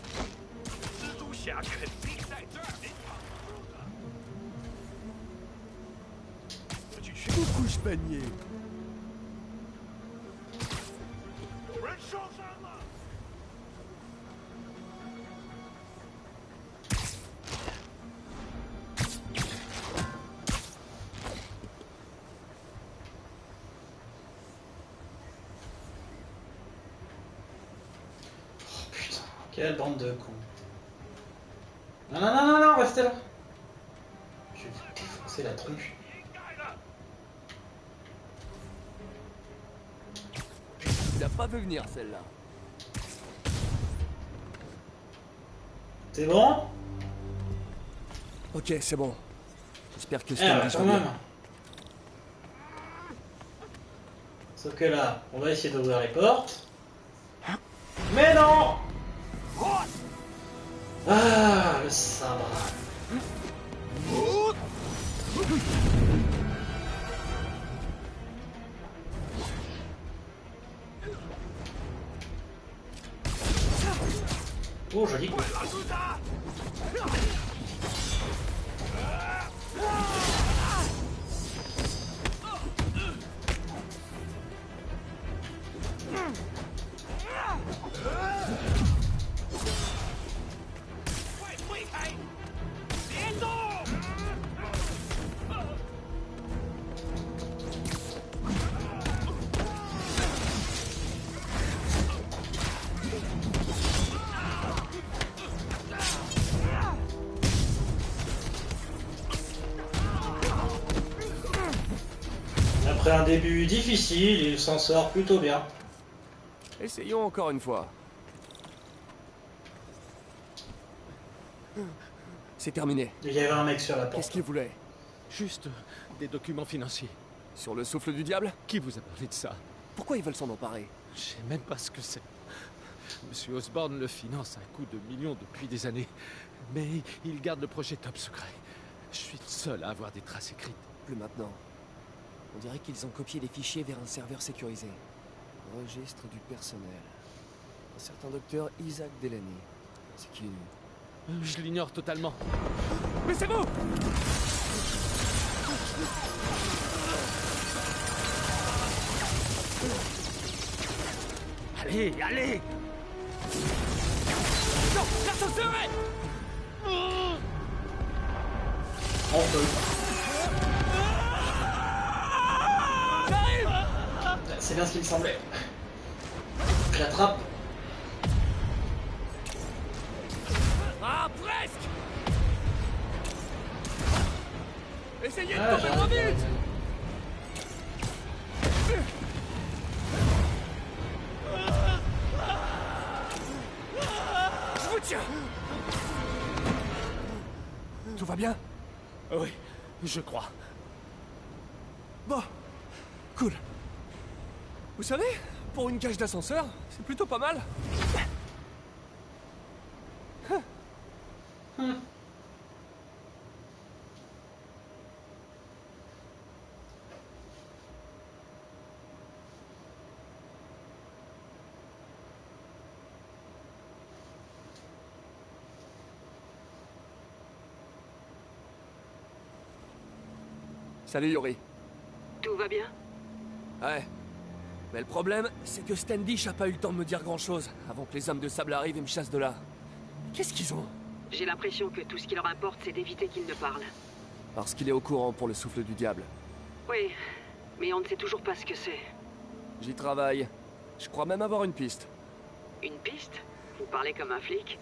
蜘蛛侠肯定在这儿。 Couche panier. 有人受伤了。Oh putain, quelle bande de cons. Non, non, non, non, non, restez là. Je vais vous défoncer la tronche. Il a pas vu venir celle-là. C'est bon? Ok, c'est bon. J'espère que Eh, c'est quand même. Sauf que là, on va essayer d'ouvrir les portes. Mais non! Ah, le sabre. Oh, joli coup. Après un début difficile, il s'en sort plutôt bien. Essayons encore une fois. C'est terminé. Il y avait un mec sur la porte. Qu'est-ce qu'il voulait? Juste des documents financiers. Sur le souffle du diable? Qui vous a parlé de ça? Pourquoi ils veulent s'en emparer? Je sais même pas ce que c'est. Monsieur Osborn le finance à coups de millions depuis des années. Mais il garde le projet top secret. Je suis le seul à avoir des traces écrites. Plus maintenant. On dirait qu'ils ont copié les fichiers vers un serveur sécurisé. Registre du personnel. Un certain docteur Isaac Delaney. C'est qui lui? Je l'ignore totalement. Mais c'est vous! Allez, allez! Non, l'ascenseur est... On peut. C'est bien ce qu'il me semblait. Je l'attrape. Ah, presque! Essayez de tomber trop vite! Je vous tiens! Tout va bien? Oui, je crois. Bon, cool. Vous savez, pour une cage d'ascenseur, c'est plutôt pas mal. Salut Yuri. Tout va bien? Ouais. Mais le problème, c'est que Standish a pas eu le temps de me dire grand-chose avant que les hommes de sable arrivent et me chassent de là. Qu'est-ce qu'ils ont? J'ai l'impression que tout ce qui leur importe, c'est d'éviter qu'ils ne parlent. Parce qu'il est au courant pour le souffle du diable. Oui, mais on ne sait toujours pas ce que c'est. J'y travaille. Je crois même avoir une piste. Une piste? Vous parlez comme un flic?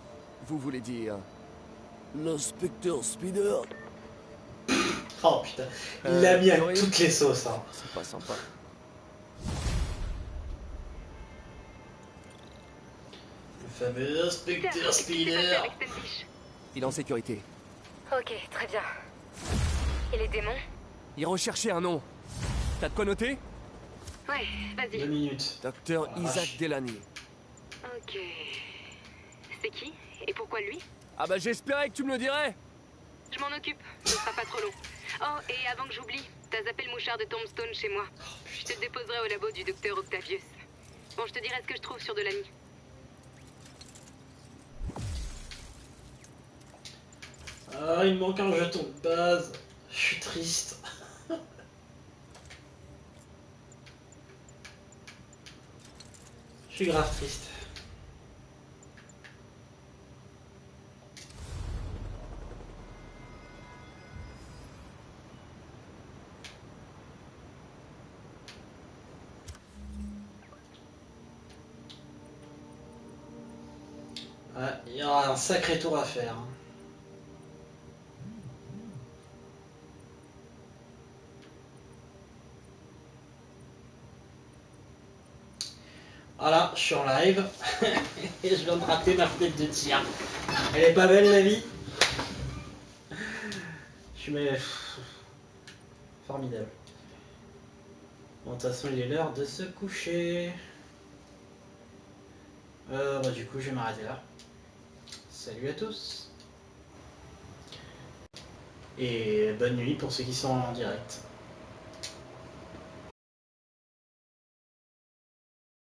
Vous voulez dire... L'inspecteur Spider. Oh putain, il l'a mis à toutes les sauces. Hein. C'est pas sympa. Le fameux inspecteur Spider. Il est en sécurité. Ok, très bien. Et les démons? Il recherchait un nom. T'as de quoi noter? Ouais, vas-y. 2 minutes. Docteur Oh, Isaac vache. Delany. Ok. C'est qui? Et pourquoi lui? Ah bah j'espérais que tu me le dirais. Je m'en occupe, ce sera pas trop long. Oh, et avant que j'oublie, t'as zappé le mouchard de Tombstone chez moi. Je te le déposerai au labo du docteur Octavius. Bon, je te dirai ce que je trouve sur Delany. Ah, il me manque un jeton de base. Je suis triste. Je suis grave triste. Ouais, il y aura un sacré tour à faire. Voilà, je suis en live. Et je viens de rater ma fenêtre de tir. Elle est pas belle la vie. Je suis mais... formidable. Bon, de toute façon, il est l'heure de se coucher. Bah, du coup, je vais m'arrêter là. Salut à tous. Et bonne nuit pour ceux qui sont en direct.